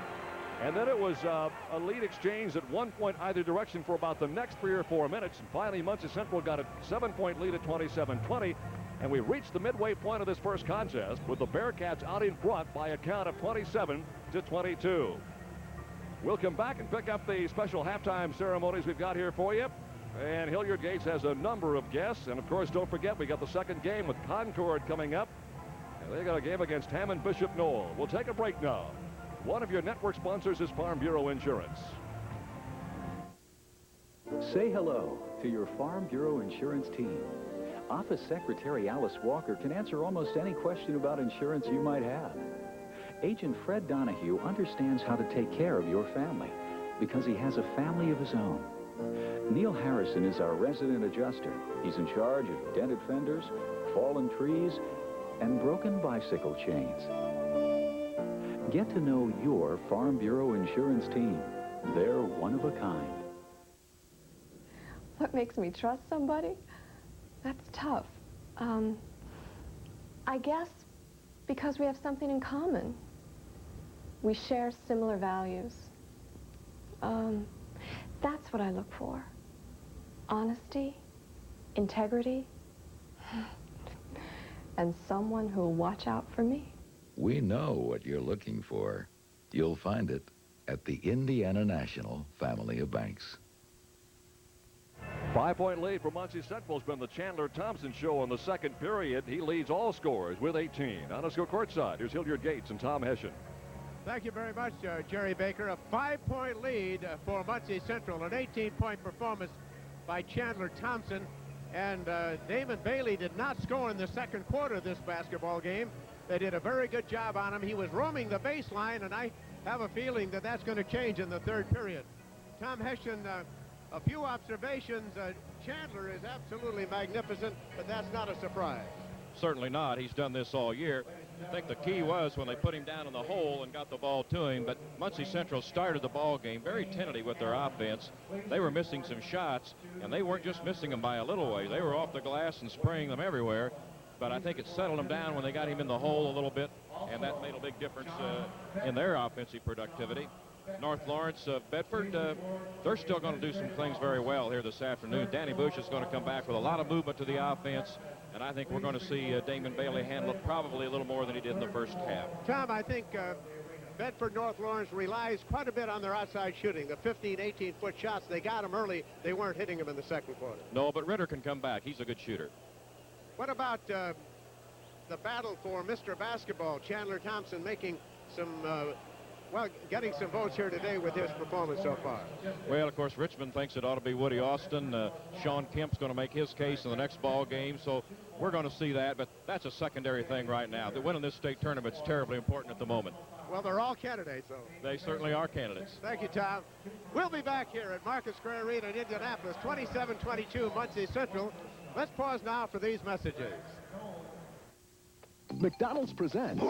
And then it was a lead exchange at one point either direction for about the next 3 or 4 minutes. And finally, Muncie Central got a 7-point lead at 27-20. And we reached the midway point of this first contest with the Bearcats out in front by a count of 27-22. We'll come back and pick up the special halftime ceremonies we've got here for you. And Hilliard Gates has a number of guests. And, of course, don't forget, we got the second game with Concord coming up. And they got a game against Hammond Bishop Knoll. We'll take a break now. One of your network sponsors is Farm Bureau Insurance. Say hello to your Farm Bureau Insurance team. Office Secretary Alice Walker can answer almost any question about insurance you might have. Agent Fred Donahue understands how to take care of your family because he has a family of his own. Neil Harrison is our resident adjuster. He's in charge of dented fenders, fallen trees, and broken bicycle chains. Get to know your Farm Bureau Insurance team. They're one of a kind. What makes me trust somebody? That's tough. I guess because we have something in common. We share similar values. That's what I look for. Honesty, integrity, and someone who'll watch out for me. We know what you're looking for. You'll find it at the Indiana National Family of Banks. 5-point lead for Muncie Central has been the Chandler Thompson show in the second period. He leads all scorers with 18. On let's go courtside. Here's Hilliard Gates and Tom Hession. Thank you very much, Jerry Baker. A 5-point lead for Muncie Central. An 18-point performance by Chandler Thompson. And Damon Bailey did not score in the second quarter of this basketball game. They did a very good job on him. He was roaming the baseline, and I have a feeling that that's going to change in the third period. Tom Hession, a few observations. Chandler is absolutely magnificent, but that's not a surprise. Certainly not. He's done this all year. I think the key was when they put him down in the hole and got the ball to him, but Muncie Central started the ball game very tentative with their offense. They were missing some shots, and they weren't just missing them by a little way. They were off the glass and spraying them everywhere, but I think it settled them down when they got him in the hole a little bit, and that made a big difference in their offensive productivity. North Lawrence, Bedford, they're still going to do some things very well here this afternoon. Danny Bush is going to come back with a lot of movement to the offense, and I think we're going to see Damon Bailey handle it probably a little more than he did in the first half. Tom, I think Bedford North Lawrence relies quite a bit on their outside shooting. The 15, 18-foot shots, they got them early. They weren't hitting them in the second quarter. No, but Ritter can come back. He's a good shooter. What about the battle for Mr. Basketball? Chandler Thompson making some getting some votes here today with his performance so far. Well, of course, Richmond thinks it ought to be Woody Austin. Sean Kemp's going to make his case in the next ball game, so we're going to see that, but that's a secondary thing right now. The win in this state tournament is terribly important at the moment. Well, they're all candidates, though. They certainly are candidates. Thank you, Tom. We'll be back here at Market Square Arena in Indianapolis, 27-22 Muncie Central. Let's pause now for these messages. McDonald's presents.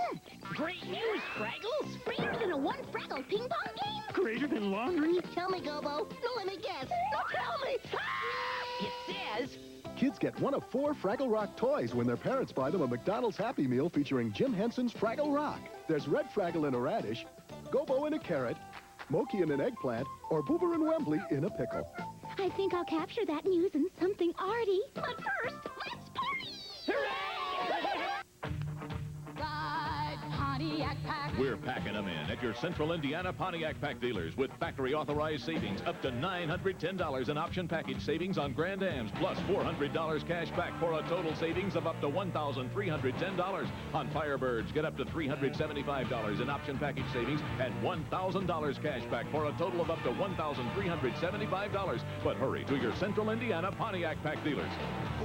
Great news, Fraggles! Greater than a one Fraggle ping pong game? Greater than laundry? Tell me, Gobo. No, let me guess. No, tell me. Ah! It says... Kids get one of 4 Fraggle Rock toys when their parents buy them a McDonald's Happy Meal featuring Jim Henson's Fraggle Rock. There's red Fraggle in a radish, Gobo in a carrot, Moki in an eggplant, or Boober and Wembley in a pickle. I think I'll capture that news in something arty. But first, let's party! Hooray! Ride Pontiac Pack. We're packing them in at your Central Indiana Pontiac Pack dealers with factory-authorized savings up to $910 in option package savings on Grand Ams, plus $400 cash back for a total savings of up to $1,310. On Firebirds, get up to $375 in option package savings and $1,000 cash back for a total of up to $1,375. But hurry to your Central Indiana Pontiac Pack dealers.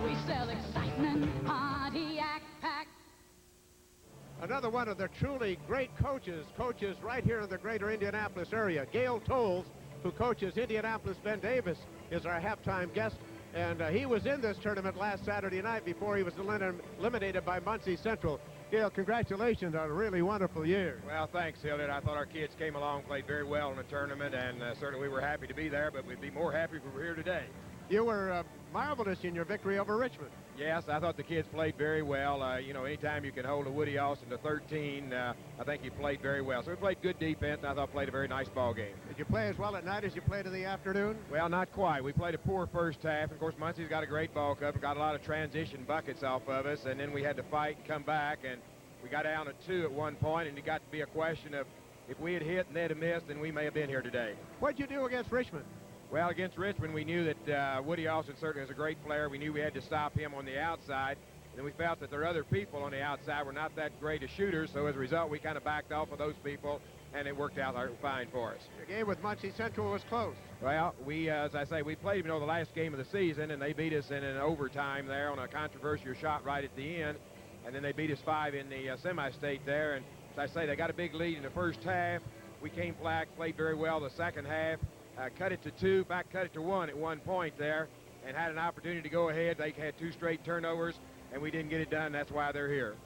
We sell excitement, Pontiac Pack. Another one of the truly great coaches right here in the greater Indianapolis area. Gail Tolles, who coaches Indianapolis Ben Davis, is our halftime guest. And he was in this tournament last Saturday night before he was eliminated by Muncie Central. Gail, congratulations on a really wonderful year. Well, thanks, Hilliard. I thought our kids came along, played very well in the tournament, and certainly we were happy to be there, but we'd be more happy if we were here today. You were marvelous in your victory over Richmond. Yes, I thought the kids played very well. You know, anytime you can hold a Woody Austin to 13, I think he played very well. So we played good defense, and I thought played a very nice ball game. Did you play as well at night as you played in the afternoon? Well, not quite. We played a poor first half. Of course, Muncie's got a great ball cover, got a lot of transition buckets off of us, and then we had to fight and come back, and we got down to 2 at one point, and it got to be a question of if we had hit and they'd have missed, then we may have been here today. What'd you do against Richmond? Well, against Richmond, we knew that Woody Austin certainly was a great player. We knew we had to stop him on the outside. And we felt that there are other people on the outside were not that great a shooters. So as a result, we kind of backed off of those people, and it worked out fine for us. The game with Muncie Central was close. Well, we, as I say, we played, the last game of the season, and they beat us in an overtime there on a controversial shot right at the end. And then they beat us 5 in the semi-state there. And as I say, they got a big lead in the first half. We came back, played very well the second half. Cut it to 2, in fact, cut it to 1 at one point there, and had an opportunity to go ahead. They had 2 straight turnovers, and we didn't get it done. That's why they're here.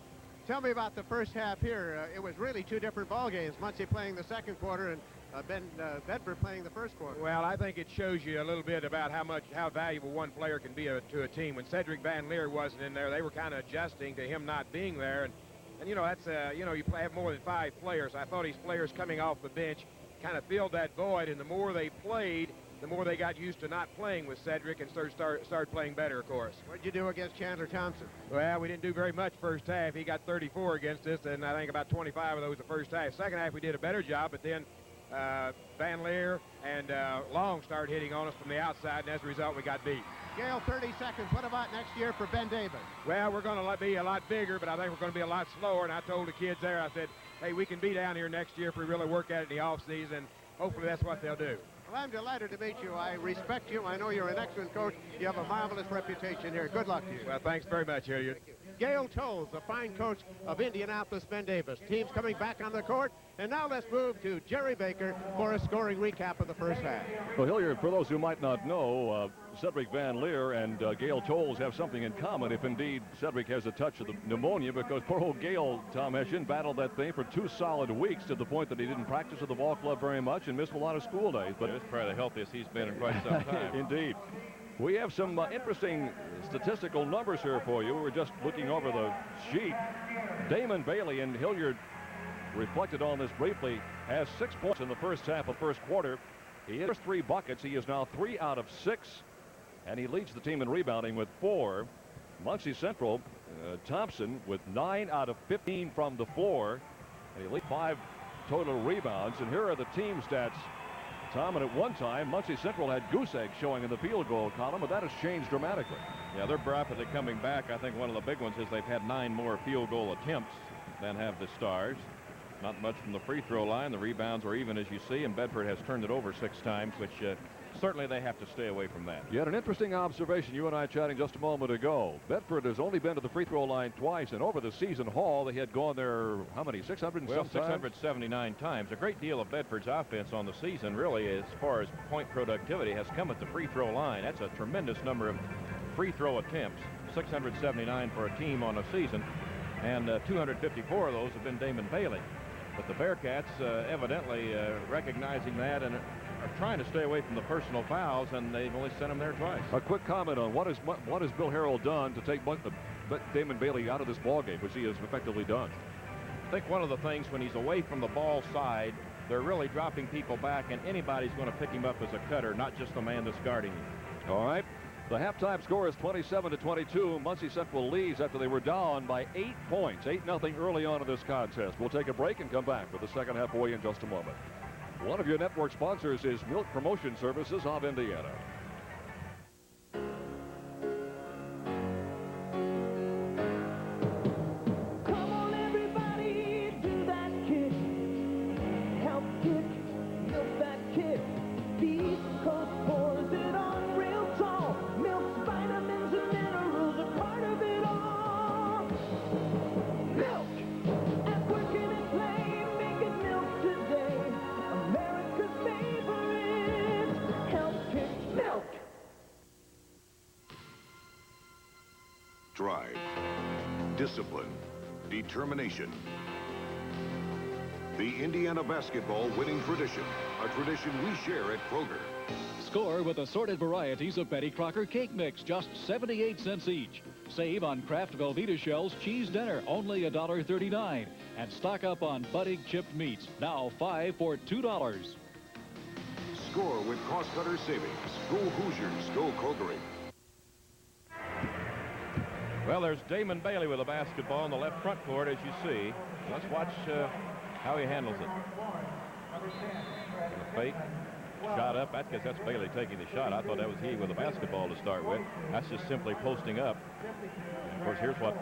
Tell me about the first half here. It was really 2 different ball games. Muncie playing the second quarter and Bedford playing the first quarter. Well, I think it shows you a little bit about how valuable one player can be to a team. When Cedric Van Leer wasn't in there, they were kind of adjusting to him not being there. And that's you have more than 5 players. I thought these players coming off the bench kind of filled that void, and the more they played, the more they got used to not playing with Cedric and started playing better, of course. What did you do against Chandler Thompson? Well, we didn't do very much first half. He got 34 against us, and I think about 25 of those the first half. Second half, we did a better job, but then Van Leer and Long started hitting on us from the outside, and as a result, we got beat. Gale, 30 seconds. What about next year for Ben Davis? Well, we're going to be a lot bigger, but I think we're going to be a lot slower. And I told the kids there, I said, hey, we can be down here next year if we really work at it in the offseason. Hopefully that's what they'll do. Well, I'm delighted to meet you. I respect you. I know you're an excellent coach. You have a marvelous reputation here. Good luck to you. Well, thanks very much, Hilliard. Gale Tolles, the fine coach of Indianapolis, Ben Davis. Teams coming back on the court. And now let's move to Jerry Baker for a scoring recap of the first half. Well, Hilliard, for those who might not know, Cedric Van Leer and Gale Tolles have something in common, if indeed Cedric has a touch of the pneumonia, because poor old Gale, Tom Hession, battled that thing for 2 solid weeks to the point that he didn't practice at the ball club very much and missed a lot of school days. But it's probably the healthiest he's been in quite some time. Indeed. We have some interesting statistical numbers here for you. We were just looking over the sheet. Damon Bailey, and Hilliard reflected on this briefly, has 6 points in the first half of first quarter. He hit 3 buckets. He is now 3 out of 6, and he leads the team in rebounding with 4. Muncie Central, Thompson with 9 out of 15 from the floor, and he leads 5 total rebounds. And here are the team stats, Tom, and at one time Muncie Central had goose egg showing in the field goal column, but that has changed dramatically. Yeah, they're rapidly coming back. I think one of the big ones is they've had 9 more field goal attempts than have the Stars. Not much from the free throw line. The rebounds were even, as you see, and Bedford has turned it over 6 times, which certainly they have to stay away from that. You had an interesting observation, you and I chatting just a moment ago. Bedford has only been to the free throw line twice, and over the season haul, they had gone there, how many, 600 and well, some 679 times. A great deal of Bedford's offense on the season, really, as far as point productivity, has come at the free throw line. That's a tremendous number of free throw attempts, 679 for a team on a season, and 254 of those have been Damon Bailey. But the Bearcats evidently recognizing that and are trying to stay away from the personal fouls, and they've only sent him there twice. A quick comment on what has Bill Harrell done to take Damon Bailey out of this ballgame, which he has effectively done. I think one of the things, when he's away from the ball side, they're really dropping people back, and anybody's going to pick him up as a cutter, not just the man that's guarding him. All right. The halftime score is 27-22. Muncie Central leads after they were down by 8 points, 8-0 early on in this contest. We'll take a break and come back with the second half away in just a moment. One of your network sponsors is Milk Promotion Services of Indiana. Come on, everybody, do that kick. Help kick, milk that kick. The East Coast pours it on real tall. Milk's vitamins and minerals are part of it all. Milk, at working and play, making milk today. America's favorite. Help kick, milk. Drive, discipline, determination. The Indiana basketball winning tradition, a tradition we share at Kroger. Score with assorted varieties of Betty Crocker cake mix, just 78 cents each. Save on Kraft Velveeta Shells cheese dinner, only $1.39. And stock up on Budig chipped meats, now 5 for $2. Score with cost cutter savings. Go Hoosiers, go Krogering. Well, there's Damon Bailey with a basketball in the left front court, as you see. Let's watch how he handles it. The fake. Shot up. That's because that's Bailey taking the shot. I thought that was he with a basketball to start with. That's just simply posting up. And of course, here's what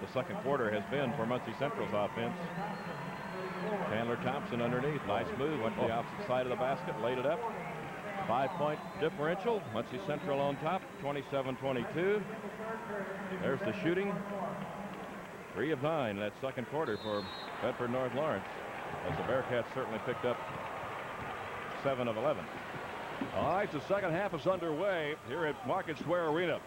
the second quarter has been for Muncie Central's offense. Chandler Thompson underneath. Nice move. Went to the opposite side of the basket. Laid it up. 5-point differential. Muncie Central on top. 27-22. There's the shooting. 3 of 9 in that second quarter for Bedford North Lawrence, as the Bearcats certainly picked up 7 of 11. All right, the second half is underway here at Market Square Arena.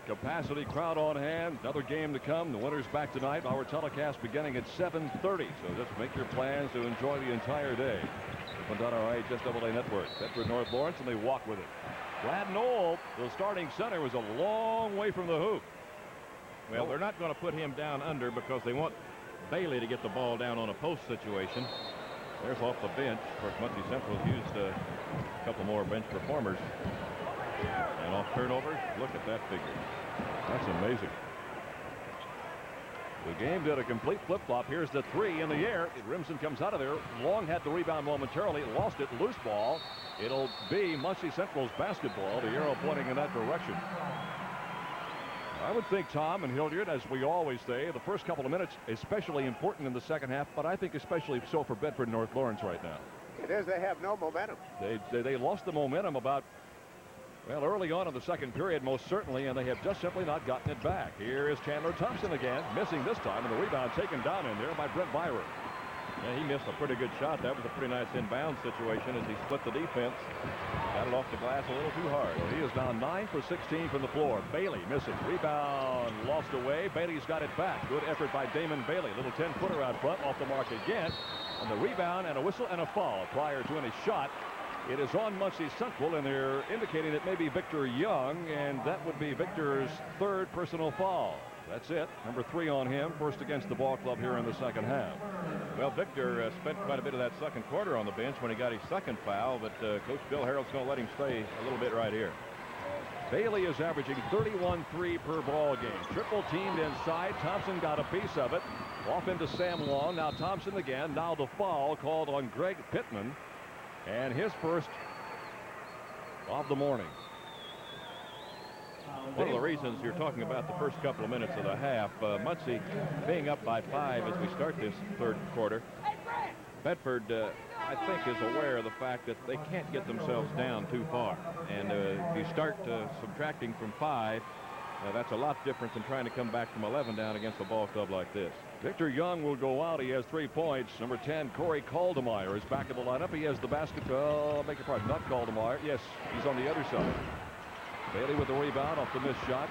Capacity crowd on hand. Another game to come. The winners back tonight. Our telecast beginning at 7:30. So just make your plans to enjoy the entire day. On our IHSAA network. Bedford North Lawrence, and they walk with it. Brad Knoll, the starting center, was a long way from the hoop. Well, they're not going to put him down under because they want Bailey to get the ball down on a post situation. There's off the bench. Of course, Muncie Central's used a couple more bench performers. And off turnovers, look at that figure. That's amazing. The game did a complete flip-flop. Here's the 3 in the air. Rimson comes out of there. Long had the rebound momentarily. Lost it. Loose ball. It'll be Muncie Central's basketball. The arrow pointing in that direction. I would think Tom and Hilliard, as we always say, the first couple of minutes especially important in the second half, but I think especially so for Bedford North Lawrence right now. It is. They have no momentum. They lost the momentum about, well, early on in the second period, most certainly, and they have just simply not gotten it back. Here is Chandler Thompson again, missing this time, and the rebound taken down in there by Brent Byron. Yeah, he missed a pretty good shot. That was a pretty nice inbound situation as he split the defense. Got it off the glass a little too hard. So he is now 9 for 16 from the floor. Bailey missing. Rebound lost away. Bailey's got it back. Good effort by Damon Bailey. Little 10-footer out front, off the mark again. And the rebound and a whistle and a foul prior to any shot. It is on Muncie Central, and they're indicating it may be Victor Young, and that would be Victor's third personal foul. That's it. Number 3 on him. First against the ball club here in the second half. Well, Victor spent quite a bit of that second quarter on the bench when he got his second foul, but Coach Bill Harrell's going to let him stay a little bit right here. Bailey is averaging 31-3 per ball game. Triple teamed inside. Thompson got a piece of it. Off into Sam Long. Now Thompson again. Now the foul called on Greg Pittman. And his first of the morning. One of the reasons you're talking about the first couple of minutes of the half, Muncie being up by 5 as we start this third quarter. Bedford, I think, is aware of the fact that they can't get themselves down too far. And if you start subtracting from 5, that's a lot different than trying to come back from 11 down against a ball club like this. Victor Young will go out. He has 3 points. Number 10, Corey Caldemeyer, is back in the lineup. He has the basket. Beg your pardon, not Caldemeyer. Yes, he's on the other side. Bailey with the rebound off the missed shot.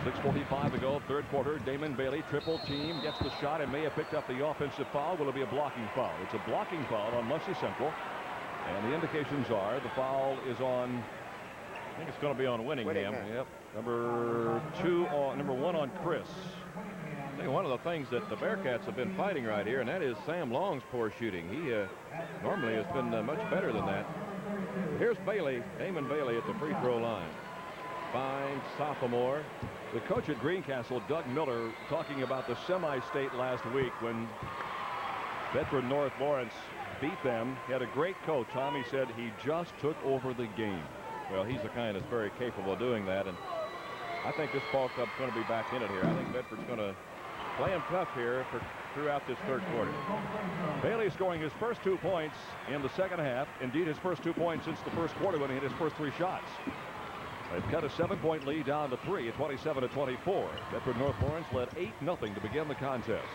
6:45 to go, third quarter. Damon Bailey, triple team, gets the shot and may have picked up the offensive foul. Will it be a blocking foul? It's a blocking foul on Muncie Central. And the indications are the foul is on, I think it's going to be on Winningham. Yep. Number 1 on Chris. I think one of the things that the Bearcats have been fighting right here, and that is Sam Long's poor shooting. He normally has been much better than that. Here's Bailey, Damon Bailey at the free throw line. Fine sophomore. The coach at Greencastle, Doug Miller, talking about the semi-state last week when Bedford North Lawrence beat them. He had a great coach. Tommy said he just took over the game. Well, he's the kind that's very capable of doing that, and I think this ball club's going to be back in it here. I think Bedford's going to play him tough here throughout this third quarter. Bailey scoring his first 2 points in the second half. Indeed, his first 2 points since the first quarter when he hit his first 3 shots. They've cut a 7-point lead down to 3 at 27-24. Bedford North Lawrence led 8-0 to begin the contest.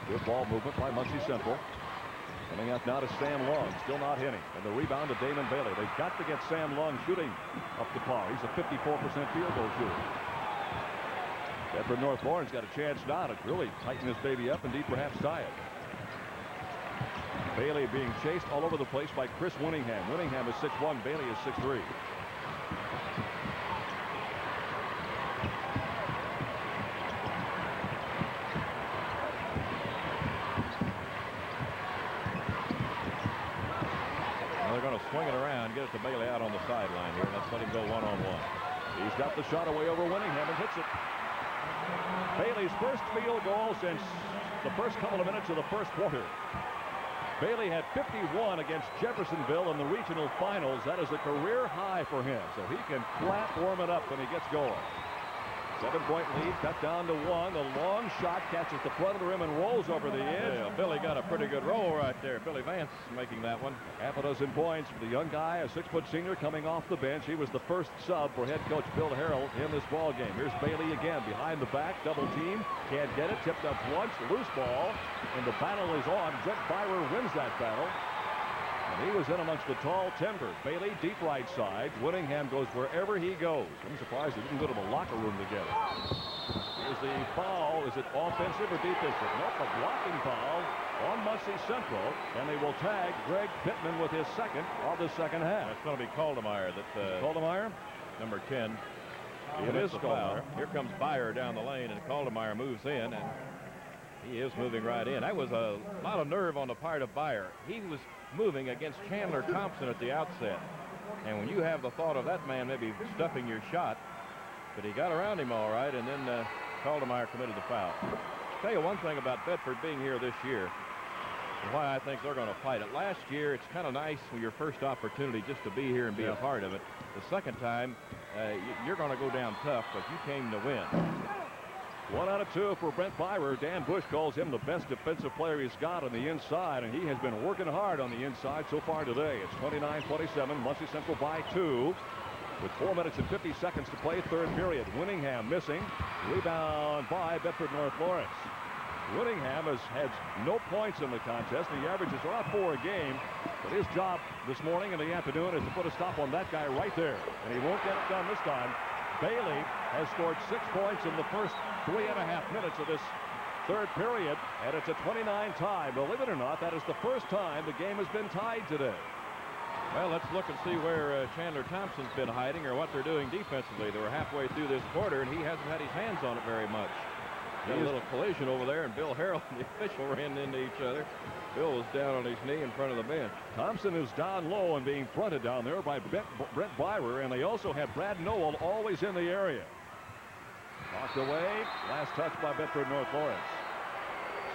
Good ball movement by Muncie Central. Coming out now to Sam Long, still not hitting. And the rebound to Damon Bailey. They've got to get Sam Long shooting up to par. He's a 54% field goal shooter. Bedford North Lawrence got a chance now to really tighten this baby up, indeed perhaps tie it. Bailey being chased all over the place by Chris Winningham. Winningham is 6'1", Bailey is 6'3". They're going to swing it around, get it to Bailey out on the sideline here. Let's let him go one-on-one. He's got the shot away over Winningham and hits it. Bailey's first field goal since the first couple of minutes of the first quarter. Bailey had 51 against Jeffersonville in the regional finals. That is a career high for him, so he can flat warm it up when he gets going. 7-point lead, cut down to 1. The long shot catches the front of the rim and rolls over the edge. Yeah, Billy got a pretty good roll right there. Billy Vance making that one. Half a dozen points for the young guy, a 6-foot senior coming off the bench. He was the first sub for head coach Bill Harrell in this ball game. Here's Bailey again behind the back, double team. Can't get it, tipped up once, loose ball, and the battle is on. Brett Byrer wins that battle. And he was in amongst the tall timber. Bailey deep right side. Winningham goes wherever he goes. I'm surprised they didn't go to the locker room together. Here's the foul. Is it offensive or defensive? Nope, a blocking foul on Muncie Central. And they will tag Greg Pittman with his second of the second half. It's going to be Caldemeyer. Caldemeyer? Number 10. It is Caldemeyer. Here comes Byer down the lane, and Caldemeyer moves in, and he is moving right in. That was a lot of nerve on the part of Byer. He was moving against Chandler Thompson at the outset. And when you have the thought of that man maybe stuffing your shot, but he got around him all right, and then Caldemeyer committed the foul. I'll tell you one thing about Bedford being here this year, and why I think they're going to fight it. Last year, it's kind of nice for your first opportunity just to be here and be a part of it. The second time, you're going to go down tough, but you came to win. 1 out of 2 for Brent Byrer. Dan Bush calls him the best defensive player he's got on the inside, and he has been working hard on the inside so far today. It's 29-27, Muncie Central by 2. With 4 minutes and 50 seconds to play, third period. Winningham missing. Rebound by Bedford North Lawrence. Winningham has had no points in the contest. He averages around 4 a game. But his job this morning and the afternoon is to put a stop on that guy right there. And he won't get it done this time. Bailey has scored 6 points in the first 3.5 minutes of this third period. And it's a 29 tie. Believe it or not, that is the first time the game has been tied today. Well, let's look and see where Chandler Thompson's been hiding or what they're doing defensively. They were halfway through this quarter, and he hasn't had his hands on it very much. Got a little collision over there, and Bill Harrell and the official ran into each other. Bill was down on his knee in front of the bench. Thompson is down low and being fronted down there by Brent Byrer, and they also have Brad Noel always in the area. Knocked away. Last touch by Bedford North Lawrence.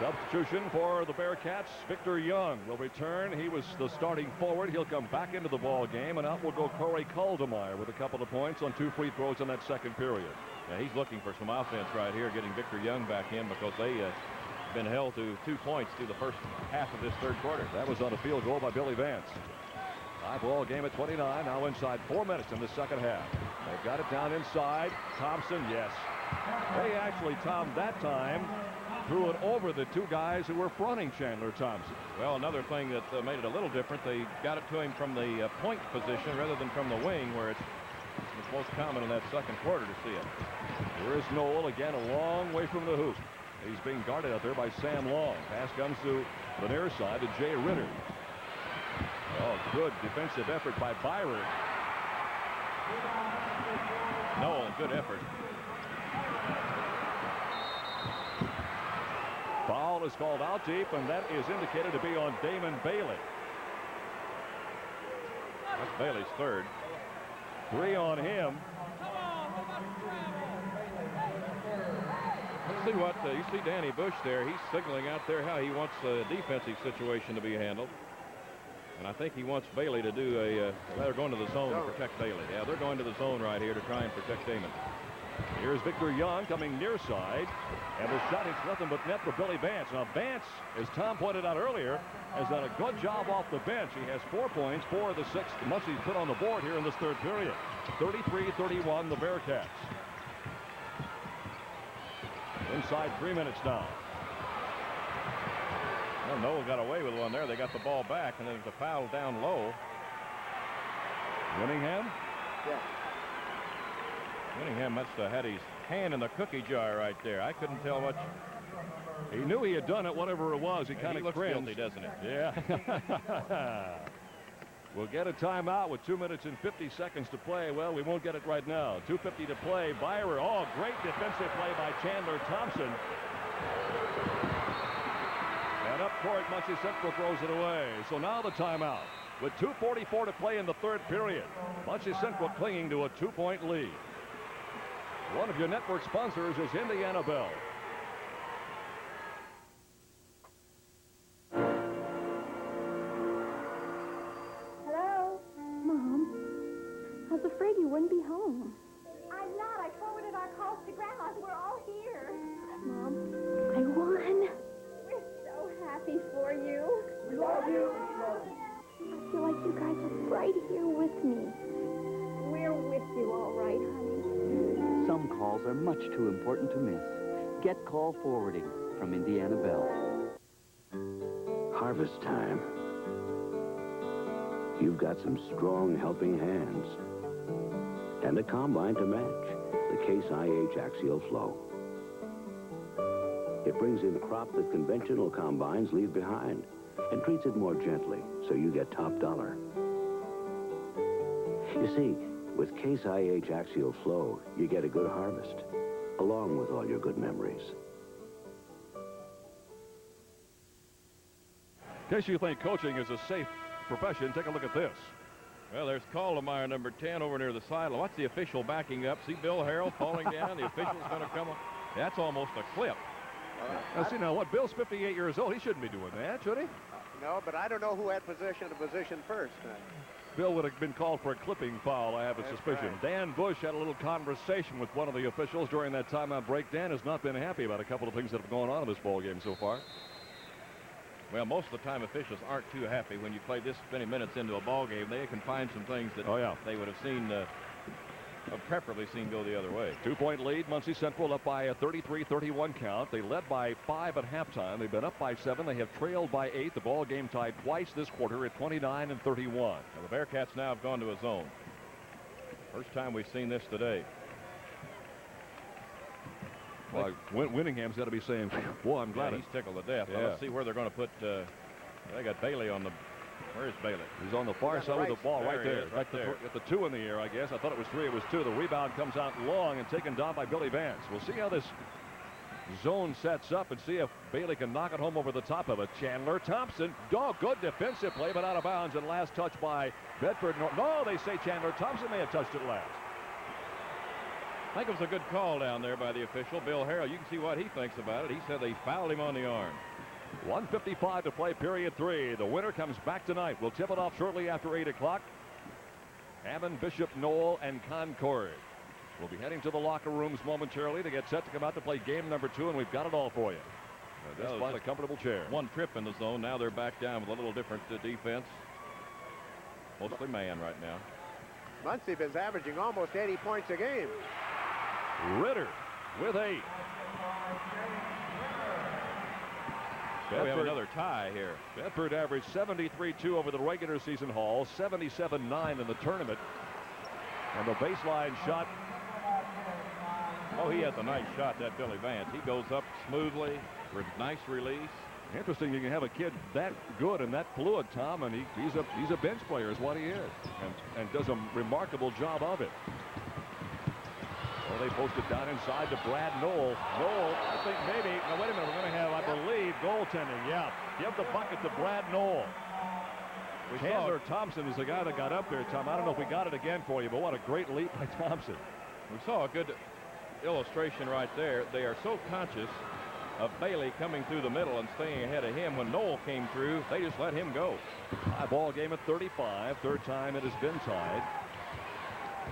Substitution for the Bearcats. Victor Young will return. He was the starting forward. He'll come back into the ball game, and out will go Corey Kaldemeyer with a couple of points on 2 free throws in that second period. Yeah, he's looking for some offense right here, getting Victor Young back in because they been held to 2 points through the first half of this third quarter. That was on a field goal by Billy Vance. 5-ball game at 29. Now inside 4 minutes in the second half. They've got it down inside. Thompson, yes. They actually, Tom, that time threw it over the 2 guys who were fronting Chandler Thompson. Well, another thing that made it a little different, they got it to him from the point position rather than from the wing, where it's most common in that second quarter to see it. Here is Noel again, a long way from the hoop. He's being guarded out there by Sam Long. Pass comes to the near side to Jay Ritter. Oh, good defensive effort by Byron. Noel, good effort. Foul is called out deep, and that is indicated to be on Damon Bailey. That's Bailey's third. 3 on him. Let's see what you see Danny Bush there. He's signaling out there how he wants the defensive situation to be handled. And I think he wants Bailey to do they're going to the zone to protect Bailey. Yeah, they're going to the zone right here to try and protect Damon. Here's Victor Young coming near side. And the shot is nothing but net for Billy Vance. Now, Vance, as Tom pointed out earlier, has done a good job off the bench. He has 4 points, 4 of the 6 Muncie's put on the board here in this third period. 33-31, the Bearcats. Inside 3 minutes now. Well, Noel got away with one there. They got the ball back, and then there's a foul down low. Winningham? Yeah. Winningham must have had his hand in the cookie jar right there. I couldn't tell much. He knew he had done it, whatever it was. He kind of looks guilty, doesn't it? Yeah. We'll get a timeout with 2 minutes and 50 seconds to play. Well, we won't get it right now. 2:50 to play. Byrer. Oh, great defensive play by Chandler Thompson. And up court, Muncie Central throws it away. So now the timeout. With 2:44 to play in the third period. Muncie Central clinging to a 2-point lead. One of your network sponsors is Indiana Bell. Hello? Mom, I was afraid you wouldn't be home. I'm not. I forwarded our calls to Grandma's. We're all here. Mom, I won. We're so happy for you. We love you. I feel like you guys are right here with me. We're with you, all right, honey. Some calls are much too important to miss. Get call forwarding from Indiana Bell. Harvest time. You've got some strong helping hands. And a combine to match. The Case IH Axial Flow. It brings in crop that conventional combines leave behind and treats it more gently so you get top dollar. You see, with Case IH Axial Flow, you get a good harvest, along with all your good memories. In case you think coaching is a safe profession, take a look at this. Well, there's Kaldemeyer, number 10, over near the sideline. What's the official backing up? See Bill Harrell falling down? The official's going to come on. That's almost a clip. Now, see, now, what? Bill's 58 years old. He shouldn't be doing that, should he? No, but I don't know who had possession of position first. Bill would have been called for a clipping foul, I have a suspicion. right. Dan Bush had a little conversation with one of the officials during that timeout break. Dan has not been happy about a couple of things that have gone on in this ball game so far. Well, most of the time officials aren't too happy when you play this many minutes into a ball game. They can find some things that they would have seen, preferably seen go the other way. 2-point lead. Muncie Central up by a 33-31 count. They led by 5 at halftime. They've been up by 7. They have trailed by 8. The ball game tied twice this quarter at 29-31. Now, the Bearcats now have gone to a zone. First time we've seen this today. Well, Winningham's got to be saying, boy, I'm glad he's tickled to death. Well, let's see where they're going to put. They got Bailey on the. Where is Bailey? He's on the far side with the ball right there. Right there. At the 2 in the air, I guess. I thought it was 3. It was 2. The rebound comes out long and taken down by Billy Vance. We'll see how this zone sets up and see if Bailey can knock it home over the top of it. Chandler, Thompson. Oh, good defensive play, but out of bounds. And last touch by Bedford. No, they say Chandler. Thompson may have touched it last. I think it was a good call down there by the official, Bill Harrell. You can see what he thinks about it. He said they fouled him on the arm. 1:55 to play, period 3. The winner comes back tonight. We'll tip it off shortly after 8 o'clock. Hammond, Bishop, Knoll, and Concord. We'll be heading to the locker rooms momentarily to get set to come out to play game number 2, and we've got it all for you. Just find a comfortable chair. One trip in the zone. Now they're back down with a little different defense. Mostly man right now. Muncie is averaging almost 80 points a game. Ritter with 8. We have another tie here. Bedford averaged 73-2 over the regular season haul, 77-9 in the tournament. And the baseline shot. Oh, he has a nice shot, that Billy Vance. He goes up smoothly, nice release. Interesting, you can have a kid that good and that fluid, Tom, and he's a bench player is what he is, and does a remarkable job of it. Well, they post it down inside to Brad Knoll. Knoll, I think maybe, now wait a minute, we're going to have, I believe, goaltending. Yeah, give the bucket to Brad Knoll. Chandler Thompson is the guy that got up there, Tom. I don't know if we got it again for you, but what a great leap by Thompson. We saw a good illustration right there. They are so conscious of Bailey coming through the middle and staying ahead of him. When Knoll came through, they just let him go. High ball game at 35. Third time it has been tied.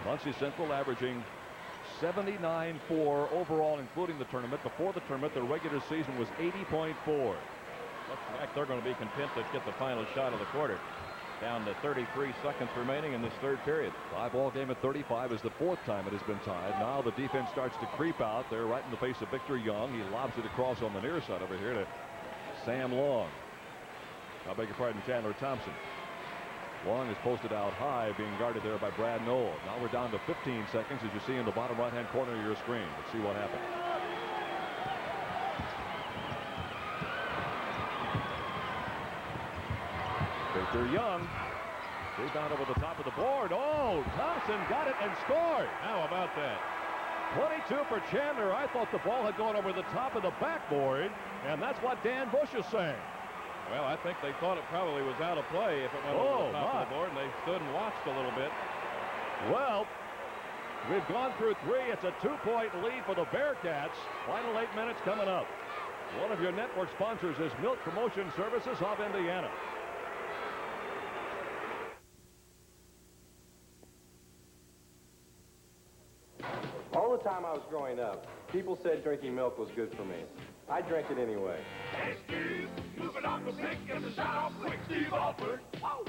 Muncie Central averaging 79-4 overall, including the tournament. Before the tournament, their regular season was 80.4. Looks like they're going to be content to get the final shot of the quarter. Down to 33 seconds remaining in this third period. High ball game at 35 is the 4th time it has been tied. Now the defense starts to creep out. They're right in the face of Victor Young. He lobs it across on the near side over here to Sam Long. I beg your pardon, Chandler Thompson. Long is posted out high, being guarded there by Brad Knoll. Now we're down to 15 seconds, as you see in the bottom right-hand corner of your screen. Let's see what happens. Victor Young. Rebound over the top of the board. Oh, Thompson got it and scored. How about that? 22 for Chandler. I thought the ball had gone over the top of the backboard, and that's what Dan Bush is saying. Well, I think they thought it probably was out of play if it went over the top of the board, and they stood and watched a little bit. Well, we've gone through 3. It's a 2-point lead for the Bearcats. Final 8 minutes coming up. One of your network sponsors is Milk Promotion Services of Indiana. All the time I was growing up, people said drinking milk was good for me. I drank it anyway. Hey, Steve, moving off the pick and the shot off quick, Steve offered. Whoa.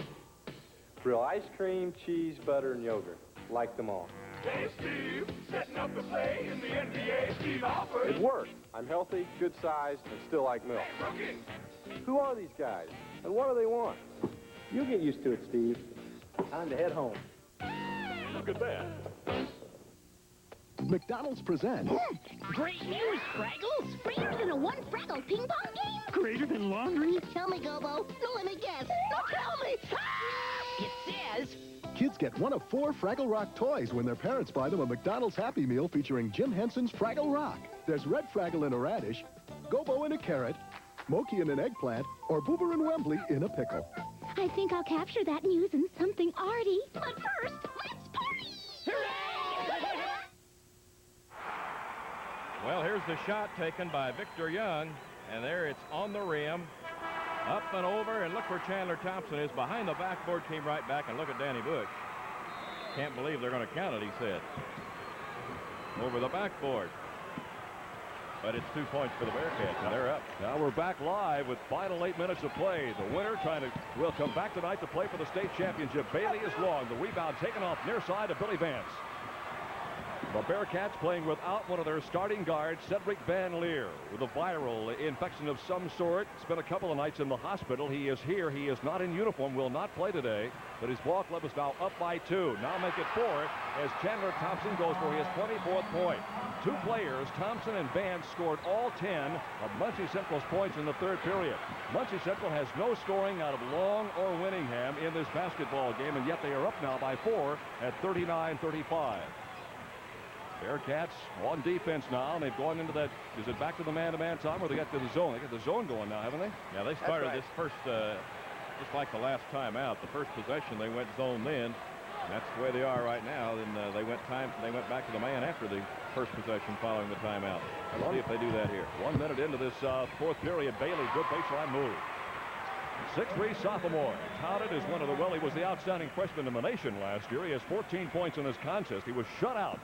Real ice cream, cheese, butter, and yogurt. Like them all. Hey, Steve, setting up the play in the NBA, Steve offered. It worked. I'm healthy, good sized, and still like milk. Hey, who are these guys? And what do they want? You'll get used to it, Steve. Time to head home. Look at that. McDonald's presents. Great news, Fraggles! Greater than a 1 Fraggle ping pong game? Greater than laundry? Tell me, Gobo. No, let me guess. No, tell me! Ah! It says... Kids get one of 4 Fraggle Rock toys when their parents buy them a McDonald's Happy Meal featuring Jim Henson's Fraggle Rock. There's red Fraggle in a radish, Gobo in a carrot, Moki in an eggplant, or Boober and Wembley in a pickle. I think I'll capture that and use in something arty. But first, let's party! Hooray! Well, here's the shot taken by Victor Young, and there it's on the rim. Up and over, and look where Chandler Thompson is. Behind the backboard, came right back, and look at Danny Bush. Can't believe they're going to count it, he said. Over the backboard. But it's 2 points for the Bearcats, and they're up. Now we're back live with final 8 minutes of play. The winner will come back tonight to play for the state championship. Bailey is long. The rebound taken off near side of Billy Vance. The Bearcats playing without one of their starting guards, Cedric Van Leer, with a viral infection of some sort. Spent a couple of nights in the hospital. He is here. He is not in uniform, will not play today. But his ball club is now up by 2. Now make it 4 as Chandler Thompson goes for his 24th point. 2 players, Thompson and Vance, scored all 10 of Muncie Central's points in the third period. Muncie Central has no scoring out of Long or Winningham in this basketball game, and yet they are up now by 4 at 39-35. Bearcats on defense now, and they've gone into that. Is it back to the man-to-man time, or they got to the zone? They got the zone going now, haven't they? Yeah, they started this first, just like the last time out. The first possession, they went zone then. And that's the way they are right now. Then they went back to the man after the first possession following the timeout. We'll see if they do that here. 1 minute into this fourth period. Bailey, good baseline move. 6'3" sophomore, touted as one of he was the outstanding freshman in the nation last year. He has 14 points in this contest. He was shut out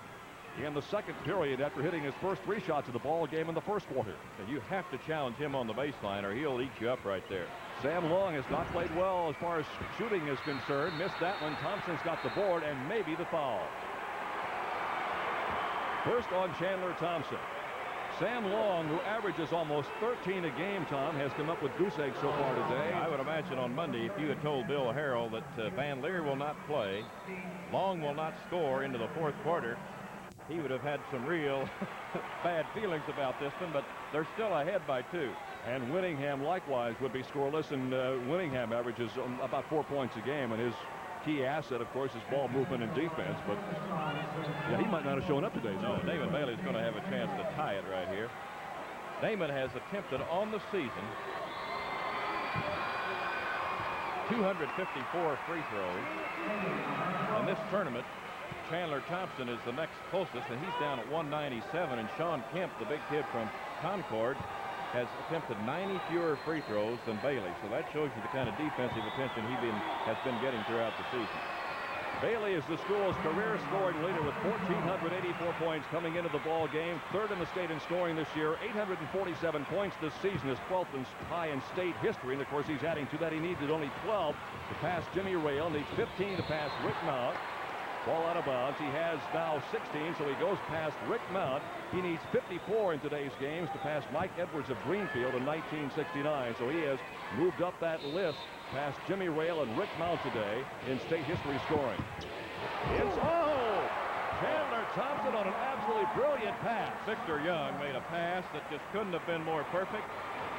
in the second period after hitting his first 3 shots of the ball game in the first quarter. And you have to challenge him on the baseline, or he'll eat you up right there. Sam Long has not played well as far as shooting is concerned. Missed that one. Thompson's got the board and maybe the foul. First on Chandler Thompson. Sam Long, who averages almost 13 a game, Tom, has come up with goose eggs so far today. I would imagine on Monday, if you had told Bill Harrell that Van Leer will not play, Long will not score into the fourth quarter, he would have had some real bad feelings about this one, but they're still ahead by 2. And Winningham likewise would be scoreless, and Winningham averages about 4 points a game, and his key asset, of course, is ball movement and defense. But yeah, he might not have shown up today. No, Damon Bailey's going to have a chance to tie it right here. Damon has attempted on the season 254 free throws. In this tournament, Chandler Thompson is the next closest, and he's down at 197. And Sean Kemp, the big kid from Concord, has attempted 90 fewer free throws than Bailey. So that shows you the kind of defensive attention he has been getting throughout the season. Bailey is the school's career scoring leader with 1,484 points coming into the ball game. Third in the state in scoring this year. 847 points this season, is 12th high in state history. And of course, he's adding to that. He needed only 12 to pass Jimmy Rail. Needs 15 to pass Rick Mount. Ball out of bounds. He has now 16, so he goes past Rick Mount. He needs 54 in today's games to pass Mike Edwards of Greenfield in 1969. So he has moved up that list past Jimmy Rail and Rick Mount today in state history scoring. Chandler Thompson on an absolutely brilliant pass. Victor Young made a pass that just couldn't have been more perfect.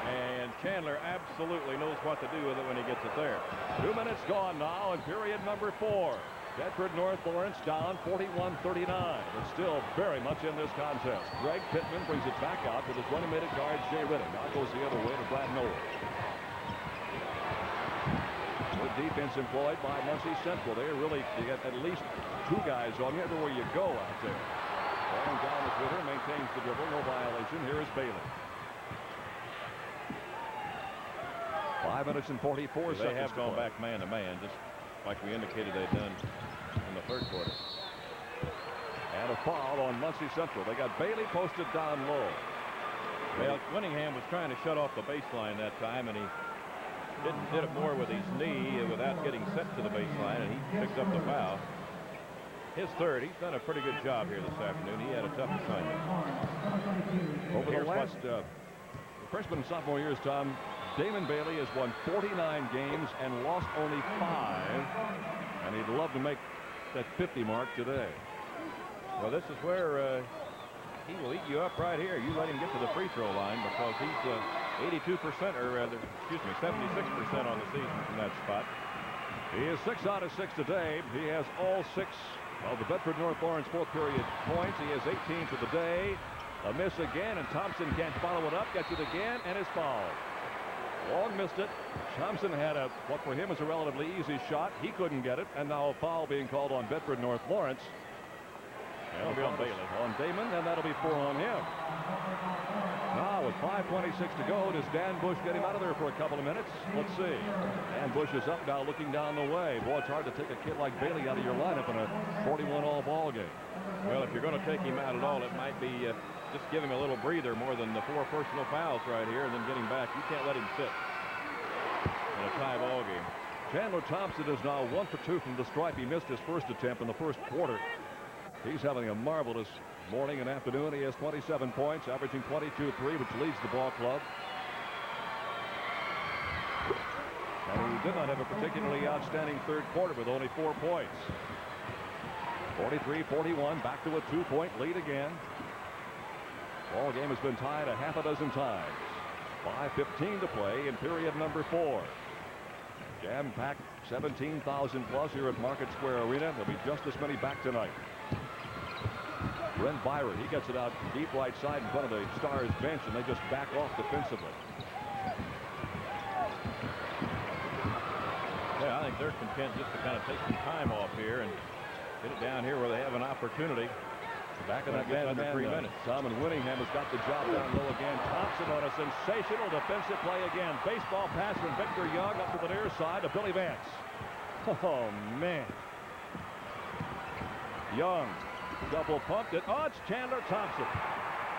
And Chandler absolutely knows what to do with it when he gets it there. 2 minutes gone now in period number 4. Bedford North Lawrence down 41-39, but still very much in this contest. Greg Pittman brings it back out with his running-mate guard, Jay Riddick. Now goes the other way to Brad Noel. Good defense employed by Muncie Central. They get at least 2 guys on you everywhere you go out there. Going down the Twitter, maintains the dribble, no violation. Here is Bailey. 5 minutes and 44 seconds. They have gone back man-to-man, just like we indicated they'd done in the third quarter. And a foul on Muncie Central. They got Bailey posted down low. Well, Winningham was trying to shut off the baseline that time, and he did it more with his knee without getting set to the baseline, and he picked up the foul. His third. He's done a pretty good job here this afternoon. He had a tough assignment. Over the last freshman and sophomore years, Tom, Damon Bailey has won 49 games and lost only 5, and he'd love to make that 50 mark today. Well, this is where he will eat you up right here. You let him get to the free throw line, because he's 82%, or rather, excuse me, 76% on the season from that spot. He is 6 out of 6 today. He has all 6 of the Bedford North Lawrence fourth period points. He has 18 for the day. A miss again, and Thompson can't follow it up. Gets it again, and is fouled. Long missed it. Thompson had what for him is a relatively easy shot. He couldn't get it, and now a foul being called on Bedford North Lawrence. That'll be on Bailey. On Damon, and that'll be 4 on him. Now, as With 5:26 to go, does Dan Bush get him out of there for a couple of minutes? Let's see. Dan Bush is up now, looking down the way. Boy, it's hard to take a kid like Bailey out of your lineup in a 41-all ball game. Well, if you're going to take him out at all, it might be just give him a little breather more than the 4 personal fouls right here, and then get him back. You can't let him sit in a tie ball game. Chandler Thompson is now 1 for 2 from the stripe. He missed his first attempt in the first quarter. He's having a marvelous morning and afternoon. He has 27 points, averaging 22-3, which leads the ball club. And he did not have a particularly outstanding third quarter with only 4 points. 43-41, back to a 2-point lead again. Ball game has been tied a half a dozen times. 5:15 to play in period number 4. Jam-packed 17,000 plus here at Market Square Arena. There'll be just as many back tonight. Brent Byron, he gets it out deep right side in front of the Stars bench, and they just back off defensively. Yeah, I think they're content just to kind of take some time off here and get it down here where they have an opportunity. Back in that man under 3 minutes. Simon Winningham has got the job down low again. Thompson on a sensational defensive play again. Baseball pass from Victor Young up to the near side to Billy Vance. Oh, man. Young double pumped it. Oh, it's Chandler Thompson.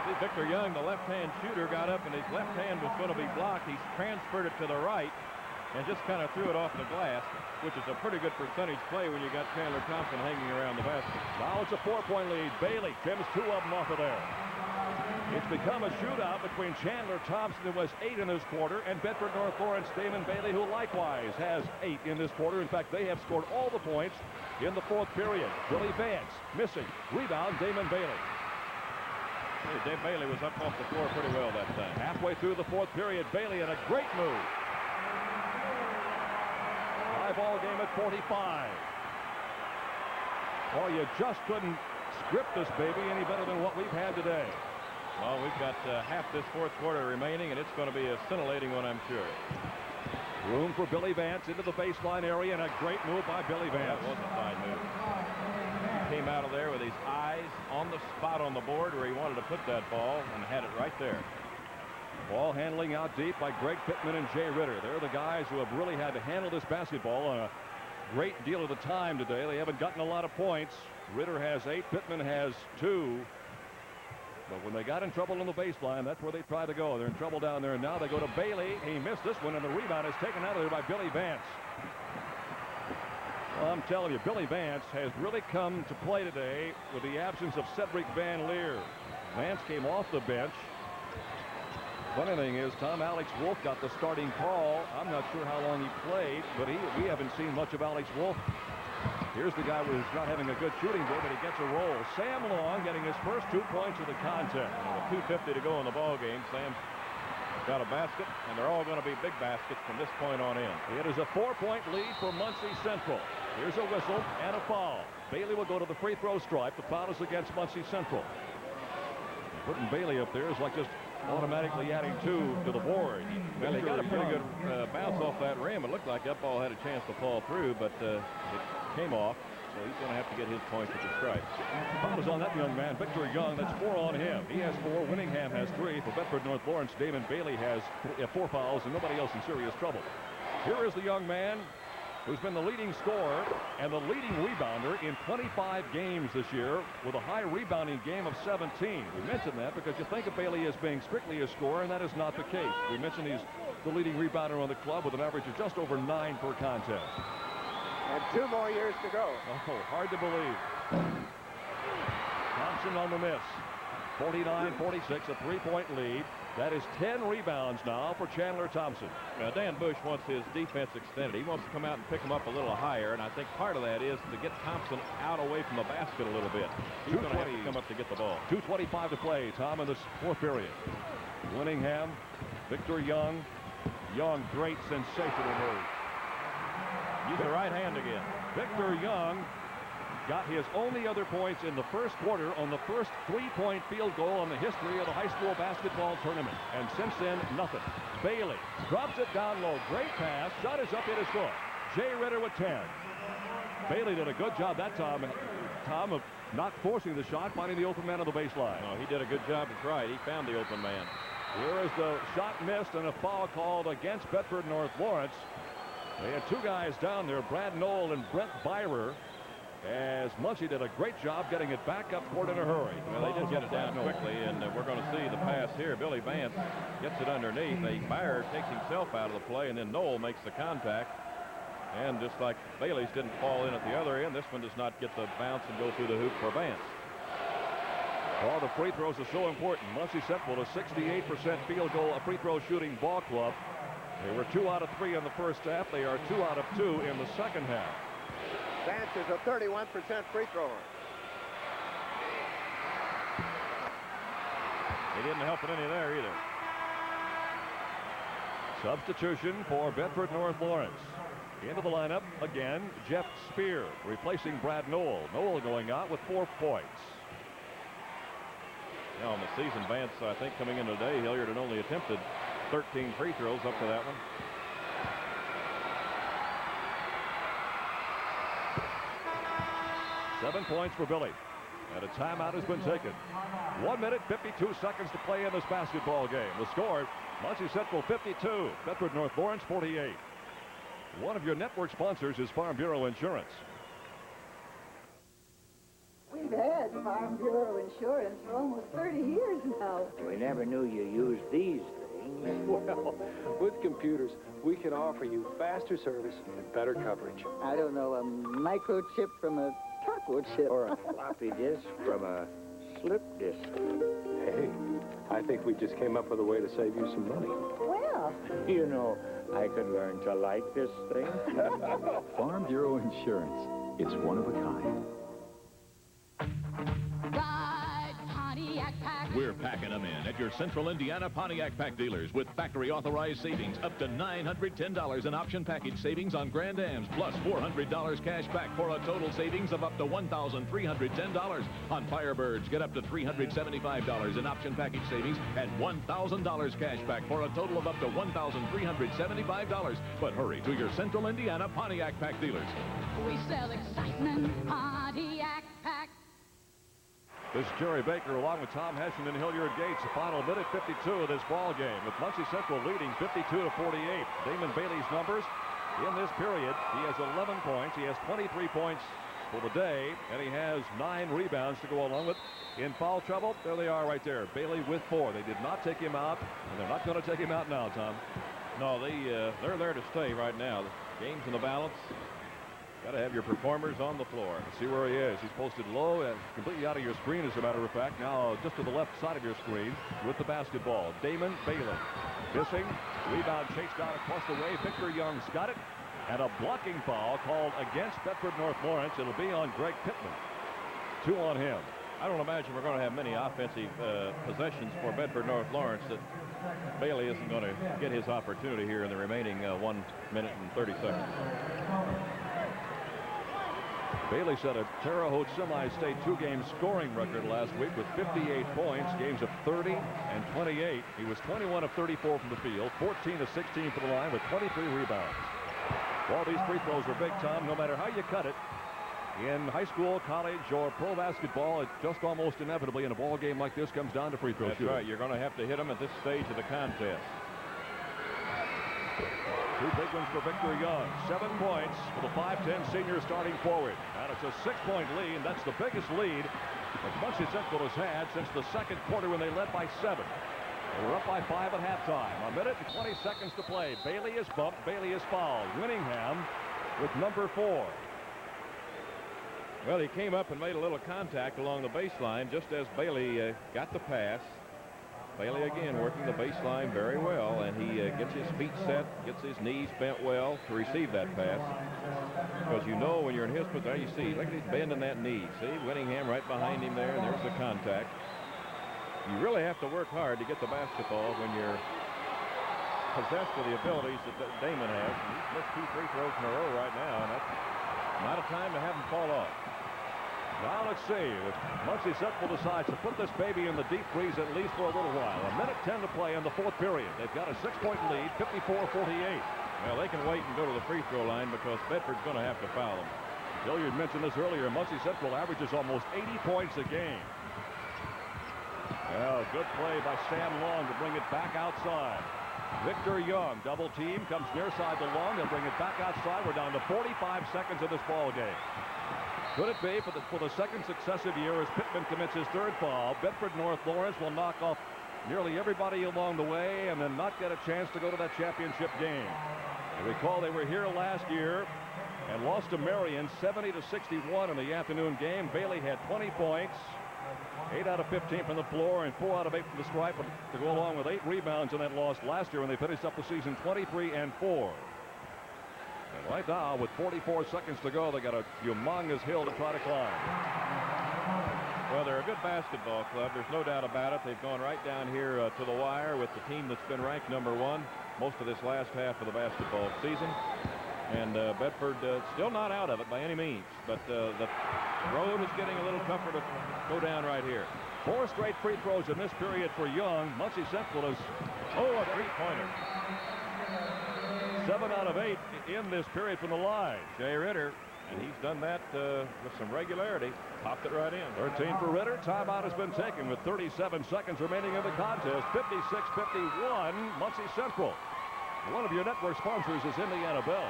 See, Victor Young, the left-hand shooter, got up and his left hand was going to be blocked. He's transferred it to the right and just kind of threw it off the glass, which is a pretty good percentage play when you got Chandler Thompson hanging around the basket. Now it's a 4-point lead. Bailey trims 2 of them off of there. It's become a shootout between Chandler Thompson, who has 8 in this quarter, and Bedford North Lawrence Damon Bailey, who likewise has 8 in this quarter. In fact, they have scored all the points in the 4th period. Billy Vance missing. Rebound, Damon Bailey. Hey, Dave Bailey was up off the floor pretty well that time. Halfway through the 4th period, Bailey in a great move. High ball game at 45. Oh, you just couldn't script this baby any better than what we've had today. Well, we've got half this 4th quarter remaining, and it's going to be a scintillating one, I'm sure. Room for Billy Vance into the baseline area, and a great move by Billy Vance. That was a fine move. He came out of there with his eyes on the spot on the board where he wanted to put that ball and had it right there. Ball handling out deep by Greg Pittman and Jay Ritter. They're the guys who have really had to handle this basketball on a great deal of the time today. They haven't gotten a lot of points. Ritter has 8, Pittman has 2. But when they got in trouble on the baseline, that's where they try to go. They're in trouble down there, and now they go to Bailey. He missed this one, and the rebound is taken out of there by Billy Vance. Well, I'm telling you, Billy Vance has really come to play today with the absence of Cedric Van Leer. Vance came off the bench. Funny thing is, Alex Wolf got the starting call. I'm not sure how long he played, but we haven't seen much of Alex Wolf. Here's the guy who's not having a good shooting day, but he gets a roll. Sam Long getting his first 2 points of the contest. And with 2:50 to go in the ball game, Sam's got a basket, and they're all going to be big baskets from this point on in. It is a 4-point lead for Muncie Central. Here's a whistle and a foul. Bailey will go to the free throw stripe. The foul is against Muncie Central. Putting Bailey up there is like just automatically adding 2 to the board. Well, he got a pretty good bounce off that rim. It looked like that ball had a chance to fall through, but it came off, so he's going to have to get his points at the stripe. Foul is on that young man, Victor Young. That's 4 on him. He has 4. Winningham has 3. For Bedford North Lawrence, Damon Bailey has 4 fouls, and nobody else in serious trouble. Here is the young man who's been the leading scorer and the leading rebounder in 25 games this year, with a high rebounding game of 17. We mentioned that because you think of Bailey as being strictly a scorer, and that is not the case. We mentioned he's the leading rebounder on the club with an average of just over 9 per contest. And 2 more years to go. Oh, hard to believe. Thompson on the miss. 49-46, a 3-point lead. That is 10 rebounds now for Chandler Thompson. Now, Dan Bush wants his defense extended. He wants to come out and pick him up a little higher, and I think part of that is to get Thompson out away from the basket a little bit. He's going to have to come up to get the ball. 2:25 to play. Tom in this 4th period. Winningham, Victor Young. Young, great sensational move. Use the right hand again. Victor Young got his only other points in the first quarter on the first 3-point field goal in the history of the high school basketball tournament. And since then, nothing. Bailey drops it down low. Great pass. Shot is up. It is good. Jay Ritter with 10. Bailey did a good job that time, Tom, of not forcing the shot, finding the open man on the baseline. No, he did a good job. It's right. He found the open man. Here is the shot missed and a foul called against Bedford North Lawrence. They had two guys down there, Brad Knoll and Brent Byrer, as Muncie did a great job getting it back up court in a hurry. Well, they did get it down quickly, and we're going to see the pass here. Billy Vance gets it underneath. Byrer takes himself out of the play, and then Knoll makes the contact. And just like Bailey's didn't fall in at the other end, this one does not get the bounce and go through the hoop for Vance. All the free throws are so important. Muncie Central, a 68% field goal, a free throw shooting ball club. They were 2 out of 3 in the first half. They are 2 out of 2 in the second half. Vance is a 31% free thrower. He didn't help it any there either. Substitution for Bedford North Lawrence. Into the lineup again, Jeff Spear replacing Brad Knoll. Knoll going out with 4 points. Now on the season, Vance, I think coming in today, Hilliard had only attempted 13 free throws up to that one. Seven points for Billy. And a timeout has been taken. 1 minute, 52 seconds to play in this basketball game. The score, Muncie Central 52, Bedford North Lawrence 48. One of your network sponsors is Farm Bureau Insurance. We've had Farm Bureau Insurance for almost 30 years now. We never knew you used these things. Well, with computers, we can offer you faster service and better coverage. I don't know, a microchip from a taco chip. Or a floppy disk from a slip disk. Hey, I think we just came up with a way to save you some money. Well, you know, I could learn to like this thing. Farm Bureau Insurance. It's one of a kind. We're packing them in at your Central Indiana Pontiac Pack dealers with factory authorized savings up to $910 in option package savings on Grand Ams, plus $400 cash back for a total savings of up to $1,310. On Firebirds, get up to $375 in option package savings and $1,000 cash back for a total of up to $1,375. But hurry to your Central Indiana Pontiac Pack dealers. We sell excitement, Pontiac Pack. This is Jerry Baker along with Tom Hession and Hilliard Gates. The final minute 52 of this ball game with Muncie Central leading 52-48. Damon Bailey's numbers in this period. He has 11 points. He has 23 points for the day, and he has 9 rebounds to go along with. In foul trouble, there they are right there. Bailey with 4. They did not take him out, and they're not going to take him out now, Tom. No, they're there to stay right now. The game's in the balance. Got to have your performers on the floor. See where he is. He's posted low and completely out of your screen, as a matter of fact. Now just to the left side of your screen with the basketball. Damon Bailey missing. Rebound chased down across the way. Victor Young's got it. And a blocking foul called against Bedford North Lawrence. It'll be on Greg Pittman. 2 on him. I don't imagine we're going to have many offensive possessions for Bedford North Lawrence that Bailey isn't going to get his opportunity here in the remaining 1 minute and 30 seconds. Bailey set a Terre Haute semi-state 2-game scoring record last week with 58 points, games of 30 and 28. He was 21 of 34 from the field, 14 of 16 from the line with 23 rebounds. All these free throws are big, Tom, no matter how you cut it. In high school, college, or pro basketball, it just almost inevitably in a ball game like this comes down to free throw shooting. That's right. You're going to have to hit them at this stage of the contest. 2 big ones for Victor Young. 7 points for the 5'10 senior starting forward. And it's a 6-point lead. That's the biggest lead that Muncie Central has had since the second quarter when they led by 7. They were up by 5 at halftime. 1 minute and 20 seconds to play. Bailey is bumped. Bailey is fouled. Winningham with number 4. Well, he came up and made a little contact along the baseline just as Bailey got the pass. Bailey again working the baseline very well, and he gets his feet set, gets his knees bent well to receive that pass. Because you know when you're in his position, you see, look at his bend in that knee. See, Winningham right behind him there, and there's the contact. You really have to work hard to get the basketball when you're possessed with the abilities that Damon has. And he's missed 2 free throws in a row right now, and that's not a time to have him fall off. Now let's see if Muncie Central decides to put this baby in the deep freeze at least for a little while. 1 minute 10 to play in the 4th period. They've got a 6-point lead, 54-48. Well, they can wait and go to the free throw line because Bedford's going to have to foul them. Hilliard mentioned this earlier. Muncie Central averages almost 80 points a game. Well, good play by Sam Long to bring it back outside. Victor Young, double team, comes near side to Long. They'll bring it back outside. We're down to 45 seconds of this ball game. Could it be for the second successive year as Pittman commits his third foul? Bedford North Lawrence will knock off nearly everybody along the way and then not get a chance to go to that championship game. You recall they were here last year and lost to Marion 70-61 in the afternoon game. Bailey had 20 points. 8 out of 15 from the floor and 4 out of 8 from the stripe to go along with 8 rebounds in that loss last year when they finished up the season 23-4. And right now, with 44 seconds to go, they got a humongous hill to try to climb. Well, they're a good basketball club. There's no doubt about it. They've gone right down here to the wire with the team that's been ranked #1 most of this last half of the basketball season. And Bedford still not out of it by any means, but the road is getting a little tougher to go down right here. 4 straight free throws in this period for Young. Muncie Central is, a three-pointer. 7 out of 8 in this period from the line. Jay Ritter, and he's done that with some regularity. Popped it right in. 13 for Ritter. Timeout has been taken with 37 seconds remaining in the contest. 56-51, Muncie Central. One of your network sponsors is Indiana Bell.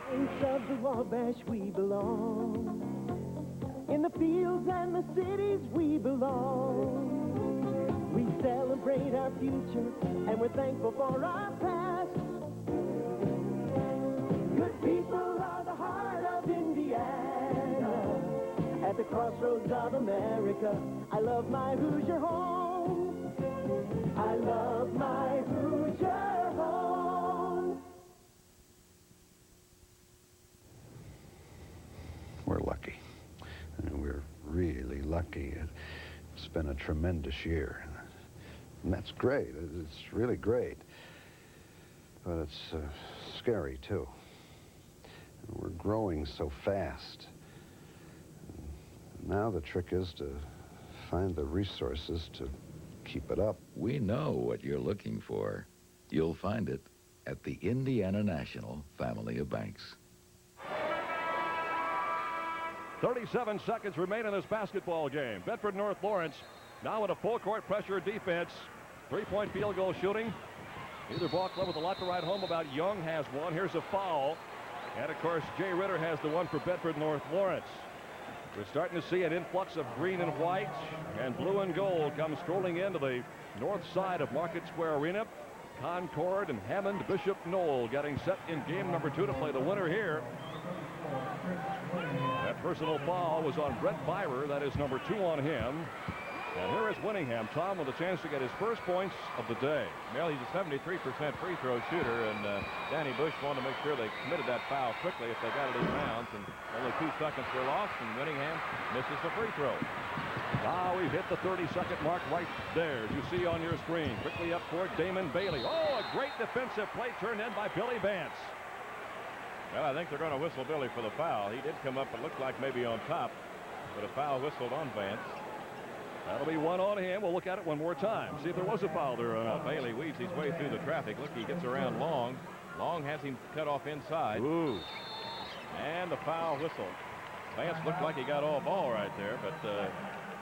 Of the Wabash we belong. In the fields and the cities we belong. We celebrate our future and we're thankful for our past. Good people are the heart of Indiana. At the crossroads of America, I love my Hoosier home. I love my Hoosier home. We're lucky. And we're really lucky. It's been a tremendous year. And that's great. It's really great. But it's scary, too. And we're growing so fast. And now the trick is to find the resources to keep it up. We know what you're looking for. You'll find it at the Indiana National Family of Banks. 37 seconds remain in this basketball game. Bedford North Lawrence now in a full court pressure defense. 3-point field goal shooting. Either ball club with a lot to write home about. Young has one. Here's a foul. And of course, Jay Ritter has the one for Bedford North Lawrence. We're starting to see an influx of green and white and blue and gold come strolling into the north side of Market Square Arena. Concord and Hammond Bishop Knoll getting set in game number 2 to play the winner here. That personal foul was on Brett Byrer. That is number 2 on him. And here is Winningham. Tom with a chance to get his first points of the day. Well, he's a 73% free throw shooter, and Danny Bush wanted to make sure they committed that foul quickly if they got it in bounds. And only 2 seconds were lost, and Winningham misses the free throw. Now we've hit the 30-second mark right there, as you see on your screen. Quickly up court, Damon Bailey. Oh, a great defensive play turned in by Billy Vance. Well, I think they're going to whistle Billy for the foul. He did come up, it looked like maybe on top, but a foul whistled on Vance. That'll be one on him. We'll look at it one more time. See if there was a foul there or not. Bailey weaves his way through the traffic. Look, he gets around Long. Long has him cut off inside. Ooh. And the foul whistle. Vance looked like he got all ball right there, but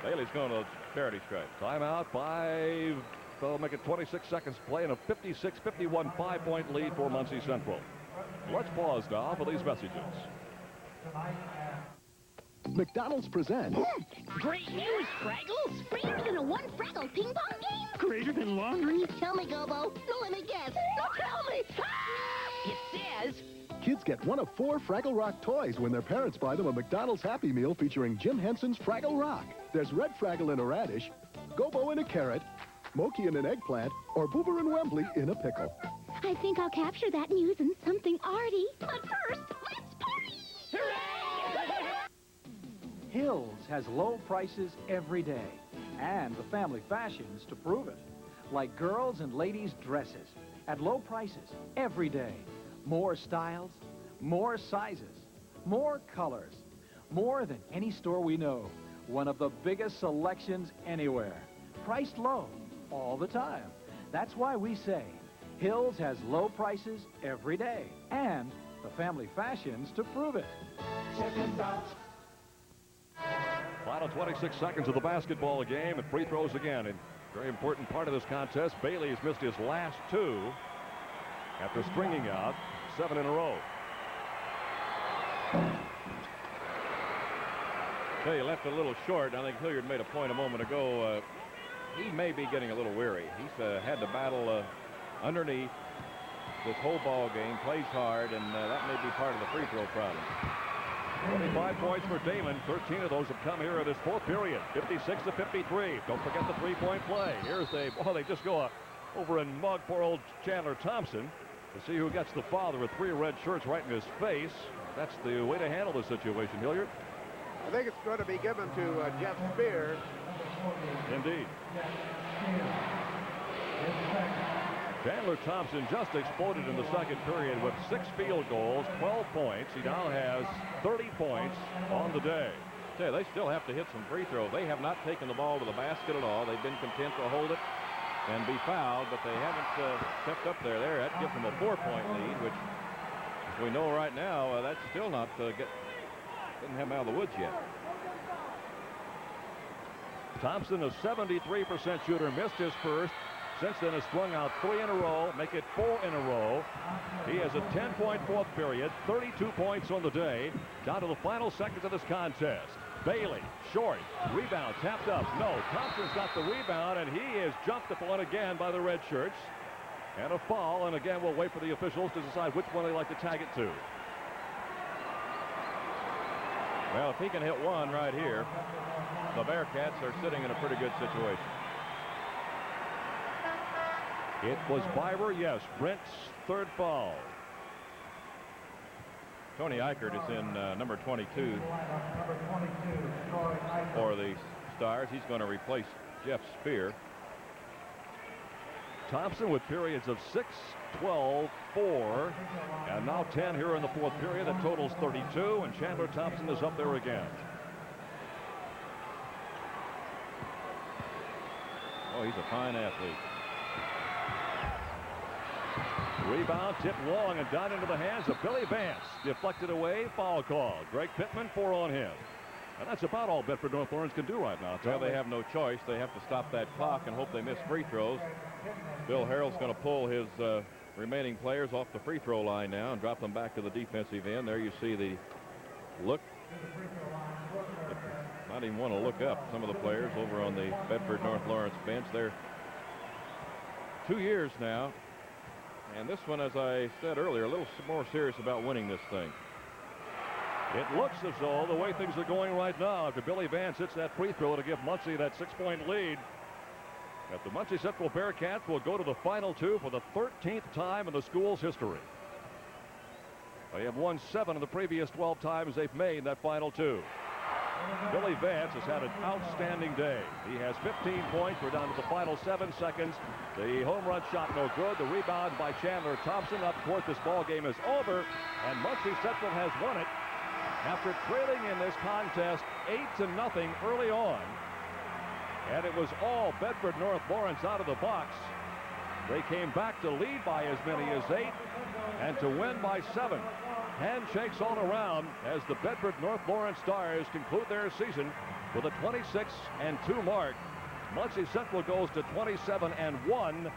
Bailey's going to charity stripe. Timeout by, they'll make it 26 seconds to play, and a 56-51 5-point lead for Muncie Central. Let's pause now for these messages. McDonald's presents. Great news, Fraggles! Greater than a 1 Fraggle ping pong game? Greater than laundry? Tell me, Gobo. No, let me guess. No, tell me! Ah! It says... Kids get one of 4 Fraggle Rock toys when their parents buy them a McDonald's Happy Meal featuring Jim Henson's Fraggle Rock. There's red Fraggle in a radish, Gobo in a carrot, Moki in an eggplant, or Boober and Wembley in a pickle. I think I'll capture that news in something arty. But first, let's party! Hooray! Hills has low prices every day, and the family fashions to prove it. Like girls' and ladies' dresses, at low prices every day. More styles, more sizes, more colors, more than any store we know. One of the biggest selections anywhere. Priced low all the time. That's why we say Hills has low prices every day, and the family fashions to prove it. Check us out. Final 26 seconds of the basketball game, and free throws again. And very important part of this contest. Bailey has missed his last 2 after stringing out 7 in a row. He left a little short. I think Hilliard made a point a moment ago. He may be getting a little weary. He's had to battle underneath this whole ball game, plays hard, and that may be part of the free throw problem. 25 points for Damon. 13 of those have come here in this fourth period. 56-53. Don't forget the three-point play. Here's they just go over and mug poor old Chandler Thompson to see who gets the foul. There were 3 red shirts right in his face. That's the way to handle the situation, Hilliard. I think it's going to be given to Jeff Spear. Indeed. Chandler Thompson just exploded in the second period with 6 field goals, 12 points. He now has 30 points on the day. They still have to hit some free throws. They have not taken the ball to the basket at all. They've been content to hold it and be fouled, but they haven't stepped up there. That gives them a 4-point lead, which, as we know right now, that's still not didn't have them out of the woods yet. Thompson, a 73% shooter, missed his first. Since then has strung out 3 in a row, make it 4 in a row. He has a 10-point fourth period, 32 points on the day. Down to the final seconds of this contest. Bailey, short, rebound, tapped up. No, Thompson's got the rebound, and he is jumped upon again by the red shirts. And a foul, and again, we'll wait for the officials to decide which one they like to tag it to. Well, if he can hit one right here, the Bearcats are sitting in a pretty good situation. It was Biber, yes. Brent's third foul. Tony Eichert is in number 22 for the Stars. He's going to replace Jeff Spear. Thompson with periods of 6, 12, 4, and now 10 here in the fourth period. That totals 32, and Chandler Thompson is up there again. Oh, he's a fine athlete. Rebound tipped long and down into the hands of Billy Vance. Deflected away, foul call. Greg Pittman, 4 on him. And that's about all Bedford North Lawrence can do right now. Well, they have no choice. They have to stop that clock and hope they miss free throws. Bill Harrell's going to pull his remaining players off the free throw line now and drop them back to the defensive end. There you see the look. Not even want to look up. Some of the players over on the Bedford North Lawrence bench. They're 2 years now. And this one, as I said earlier, a little more serious about winning this thing. It looks as though the way things are going right now, after Billy Vance hits that free throw to give Muncie that 6-point lead, that the Muncie Central Bearcats will go to the Final 2 for the 13th time in the school's history. They have won 7 of the previous 12 times they've made that Final 2. Billy Vance has had an outstanding day. He has 15 points. We're down to the final 7 seconds. The home run shot no good. The rebound by Chandler Thompson. Up court, this ball game is over, and Muncie Central has won it after trailing in this contest 8-0 early on. And it was all Bedford North Lawrence out of the box. They came back to lead by as many as 8 and to win by 7. Handshakes all around as the Bedford North Lawrence Stars conclude their season with a 26-2 mark. Muncie Central goes to 27-1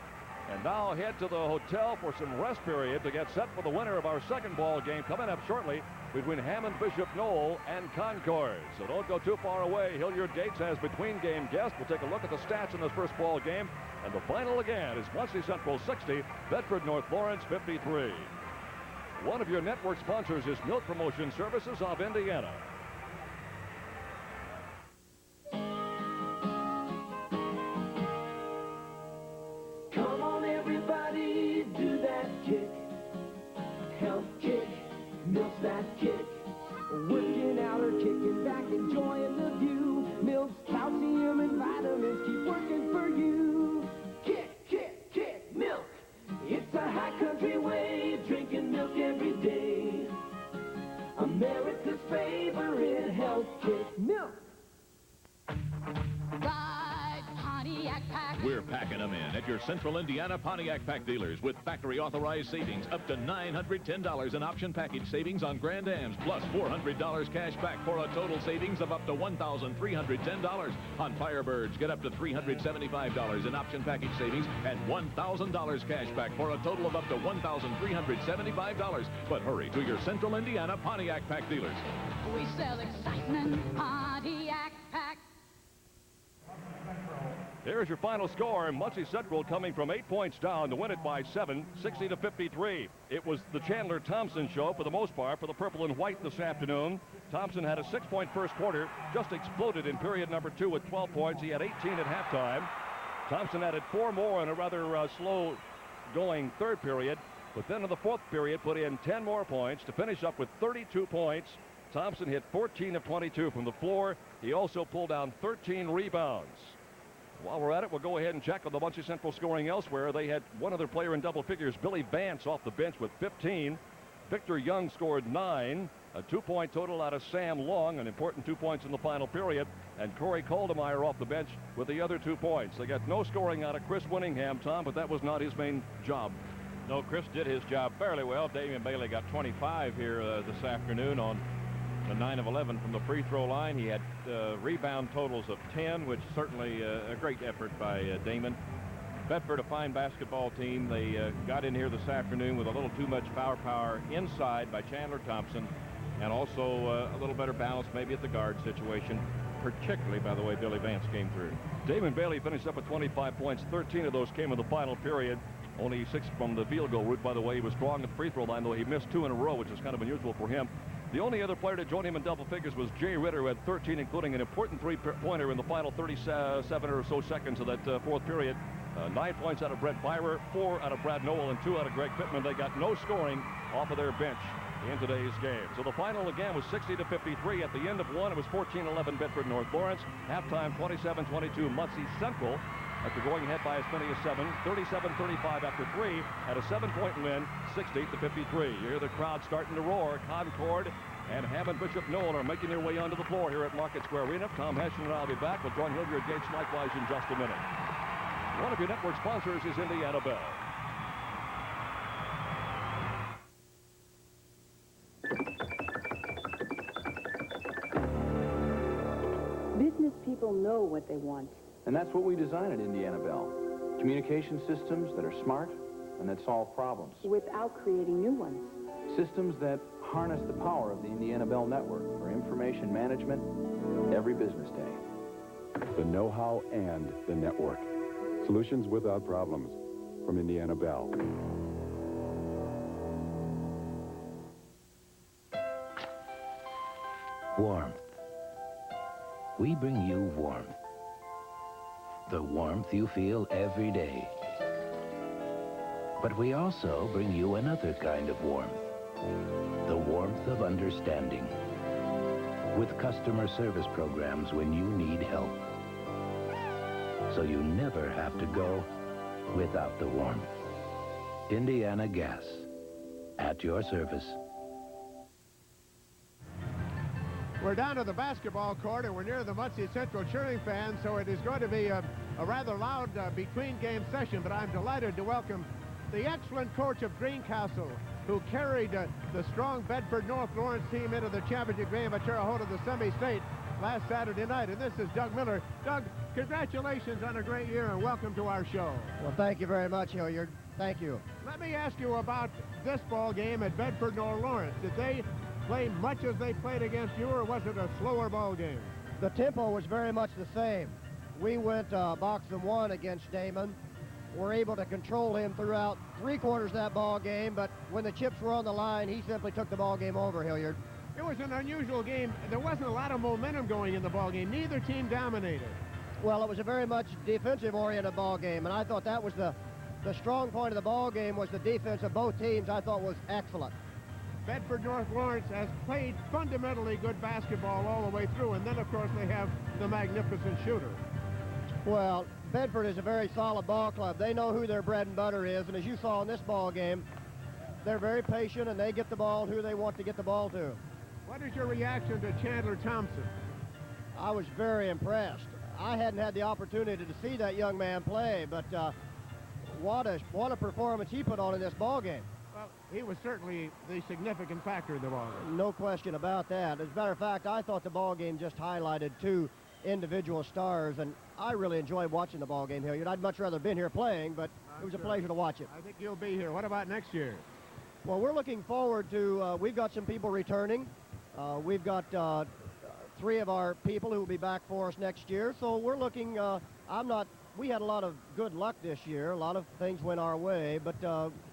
and now head to the hotel for some rest period to get set for the winner of our second ball game coming up shortly between Hammond Bishop Knoll and Concord. So don't go too far away. Hilliard Gates has between game guests. We'll take a look at the stats in this first ball game, and the final again is Muncie Central 60, Bedford North Lawrence 53. One of your network sponsors is Milk Promotion Services of Indiana. Come on, everybody, do that kick. Health kick, milk's that kick. Working out or kicking back, enjoying the view. Milk's calcium and vitamins keep working for you. Kick, kick, kick, milk. It's a high country way, drinking milk every day. America's favorite packing them in at your Central Indiana Pontiac Pack dealers with factory authorized savings up to $910 in option package savings on Grand Ams, plus $400 cash back for a total savings of up to $1,310. On Firebirds, get up to $375 in option package savings and $1,000 cash back for a total of up to $1,375. But hurry to your Central Indiana Pontiac Pack dealers. We sell excitement, Pontiac Pack. Here's your final score. Muncie Central coming from 8 points down to win it by 7, 60-53. It was the Chandler Thompson show for the most part for the purple and white this afternoon. Thompson had a 6-point first quarter, just exploded in period number 2 with 12 points. He had 18 at halftime. Thompson added 4 more in a rather slow-going third period, but then in the fourth period put in 10 more points to finish up with 32 points. Thompson hit 14 of 22 from the floor. He also pulled down 13 rebounds. While we're at it, we'll go ahead and check on the Muncie Central scoring elsewhere. They had one other player in double figures, Billy Vance, off the bench with 15. Victor Young scored 9. A 2-point total out of Sam Long, an important 2 points in the final period. And Corey Caldemeyer off the bench with the other 2 points. They got no scoring out of Chris Winningham, Tom, but that was not his main job. No, Chris did his job fairly well. Damon Bailey got 25 here this afternoon on the 9 of 11 from the free throw line. He had rebound totals of 10, which certainly a great effort by Damon. Bedford, a fine basketball team. They got in here this afternoon with a little too much power inside by Chandler Thompson, and also a little better balance maybe at the guard situation, particularly, by the way, Billy Vance came through. Damon Bailey finished up with 25 points. 13 of those came in the final period. Only 6 from the field goal route, by the way. He was strong at the free throw line, though he missed 2 in a row, which is kind of unusual for him. The only other player to join him in double figures was Jay Ritter, who had 13, including an important 3-pointer in the final 37 or so seconds of that fourth period. 9 points out of Brett Byrer, 4 out of Brad Noel, and 2 out of Greg Pittman. They got no scoring off of their bench in today's game. So the final again was 60-53. At the end of one, it was 14-11 Bedford North Lawrence. Halftime 27-22 Muncie Central. After going ahead by as many as 7, 37-35 after 3, had a 7-point win, 60-53. You hear the crowd starting to roar. Concord and Hammond Bishop Noel are making their way onto the floor here at Market Square Arena. Tom Hession and I'll be back with John Hilliard Gates likewise in just a minute. One of your network sponsors is Indiana Bell. Business people know what they want. And that's what we design at Indiana Bell. Communication systems that are smart and that solve problems. Without creating new ones. Systems that harness the power of the Indiana Bell network for information management every business day. The know-how and the network. Solutions without problems from Indiana Bell. Warmth. We bring you warmth. The warmth you feel every day. But we also bring you another kind of warmth. The warmth of understanding. With customer service programs when you need help. So you never have to go without the warmth. Indiana Gas. At your service. We're down to the basketball court, and we're near the Muncie Central cheering fans, so it is going to be a rather loud between-game session, but I'm delighted to welcome the excellent coach of Greencastle, who carried the strong Bedford North Lawrence team into the championship game at Terre Haute, the semi-state, last Saturday night, and this is Doug Miller. Doug, congratulations on a great year, and welcome to our show. Well, thank you very much, Hilliard. Thank you. Let me ask you about this ball game at Bedford North Lawrence. Did they play much as they played against you, or was it a slower ball game? The tempo was very much the same. We went box and one against Damon. We're able to control him throughout 3/4 of that ball game, but when the chips were on the line, he simply took the ball game over, Hilliard. It was an unusual game. There wasn't a lot of momentum going in the ball game. Neither team dominated. Well, it was a very much defensive-oriented ball game, and I thought that was the strong point of the ball game was the defense of both teams. I thought was excellent. Bedford North Lawrence has played fundamentally good basketball all the way through, and then, of course, they have the magnificent shooter. Well, Bedford is a very solid ball club. They know who their bread and butter is, and as you saw in this ball game, they're very patient, and they get the ball who they want to get the ball to. What is your reaction to Chandler Thompson? I was very impressed. I hadn't had the opportunity to see that young man play, but what a performance he put on in this ball game. Well, he was certainly the significant factor in the ball game. No question about that. As a matter of fact, I thought the ball game just highlighted two individual stars, and I really enjoyed watching the ball game here. I'd much rather have been here playing, but it was a pleasure to watch it. I think you'll be here. What about next year? Well, we're looking forward to, we've got some people returning. We've got 3 of our people who will be back for us next year. So we're looking, we had a lot of good luck this year. A lot of things went our way, but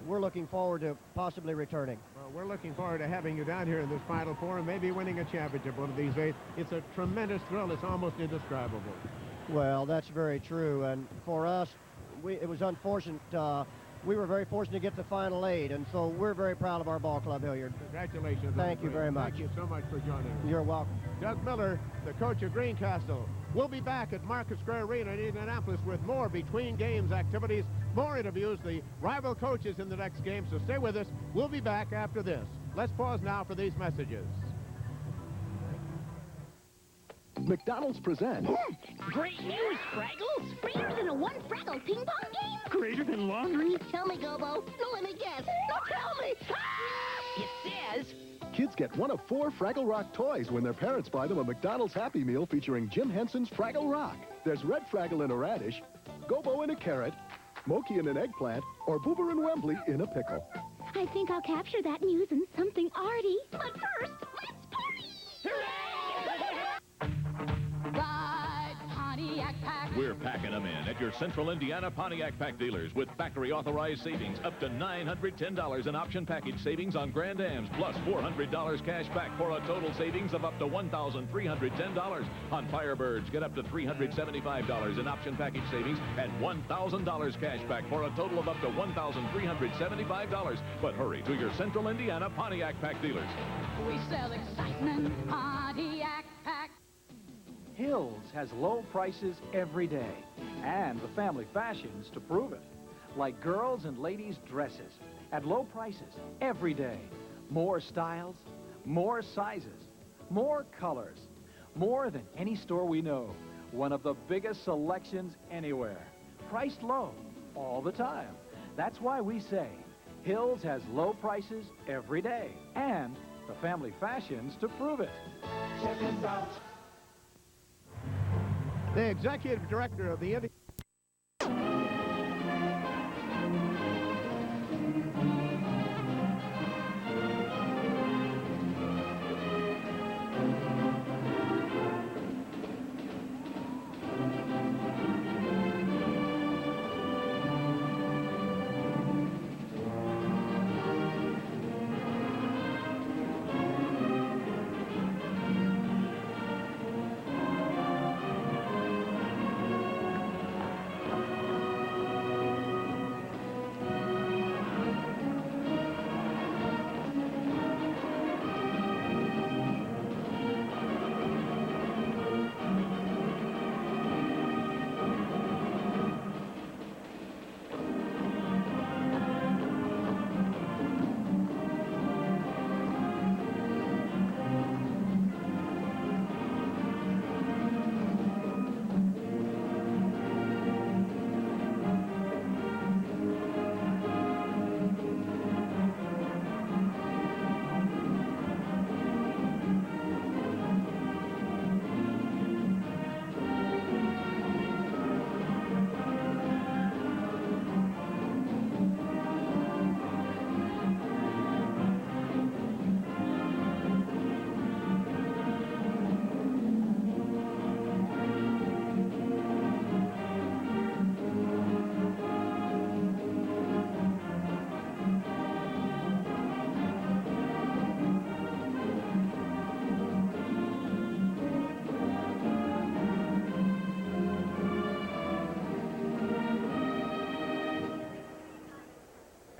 we're looking forward to possibly returning. Well, we're looking forward to having you down here in this Final Four and maybe winning a championship one of these days. It's a tremendous thrill. It's almost indescribable. Well, that's very true. And for us, it was unfortunate. We were very fortunate to get to Final 8, and so we're very proud of our ball club, Hilliard. Congratulations. Thank you very much. Thank you so much for joining us. You're welcome. Doug Miller, the coach of Greencastle. We'll be back at Market Square Arena in Indianapolis with more between games activities, more interviews, the rival coaches in the next game, so stay with us. We'll be back after this. Let's pause now for these messages. McDonald's presents. Great news, Fraggles! Greater than a one Fraggle ping pong game? Greater than laundry? Tell me, Gobo. No, let me guess. No, tell me! Ah! It says... Kids get one of 4 Fraggle Rock toys when their parents buy them a McDonald's Happy Meal featuring Jim Henson's Fraggle Rock. There's red Fraggle in a radish, Gobo in a carrot, Moki in an eggplant, or Boober and Wembley in a pickle. I think I'll capture that news in something arty. But first, let's party! Ride Pontiac Pack. We're packing them in at your Central Indiana Pontiac Pack dealers with factory-authorized savings up to $910 in option package savings on Grand Ams, plus $400 cash back for a total savings of up to $1,310. On Firebirds, get up to $375 in option package savings and $1,000 cash back for a total of up to $1,375. But hurry to your Central Indiana Pontiac Pack dealers. We sell excitement, Pontiac Pack. Hills has low prices every day, and the family fashions to prove it. Like girls' and ladies' dresses, at low prices every day. More styles, more sizes, more colors, more than any store we know. One of the biggest selections anywhere. Priced low all the time. That's why we say Hills has low prices every day, and the family fashions to prove it. Check us out. The executive director of the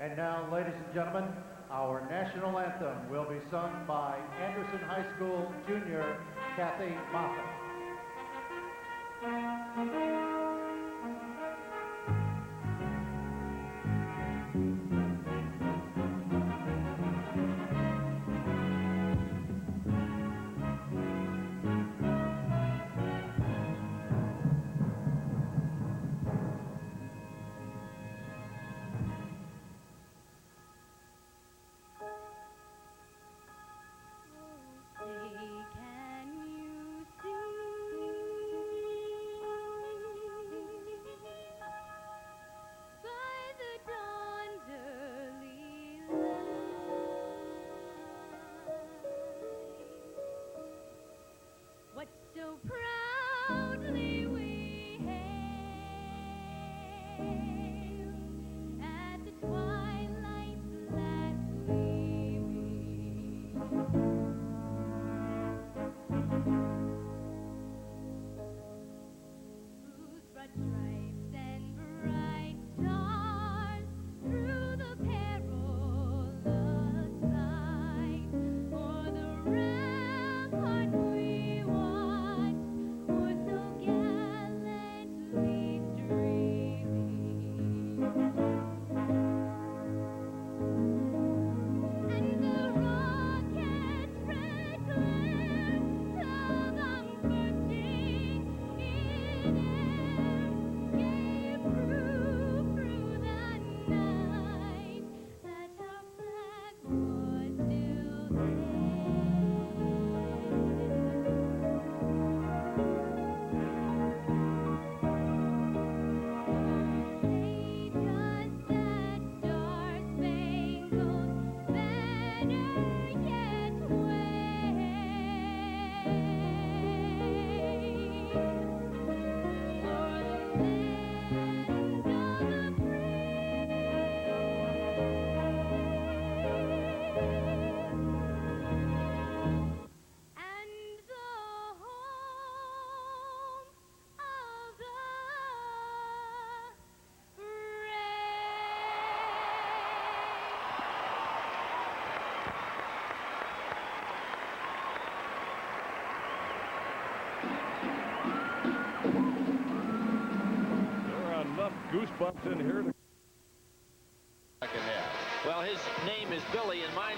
And now, ladies and gentlemen, our national anthem will be sung by Anderson High School junior Kathy Moffett. proudly we hail at the twilight's last gleaming. Whose broad stripes and bright stars through the perilous fight o'er the rampart we watched were so gallantly streaming. And the rocket's red glare, though them bursting in air, gave proof through the night that our flag was still there. Does that star-spangled banner yet There are enough goosebumps in here to Well, his name is Billy, and mine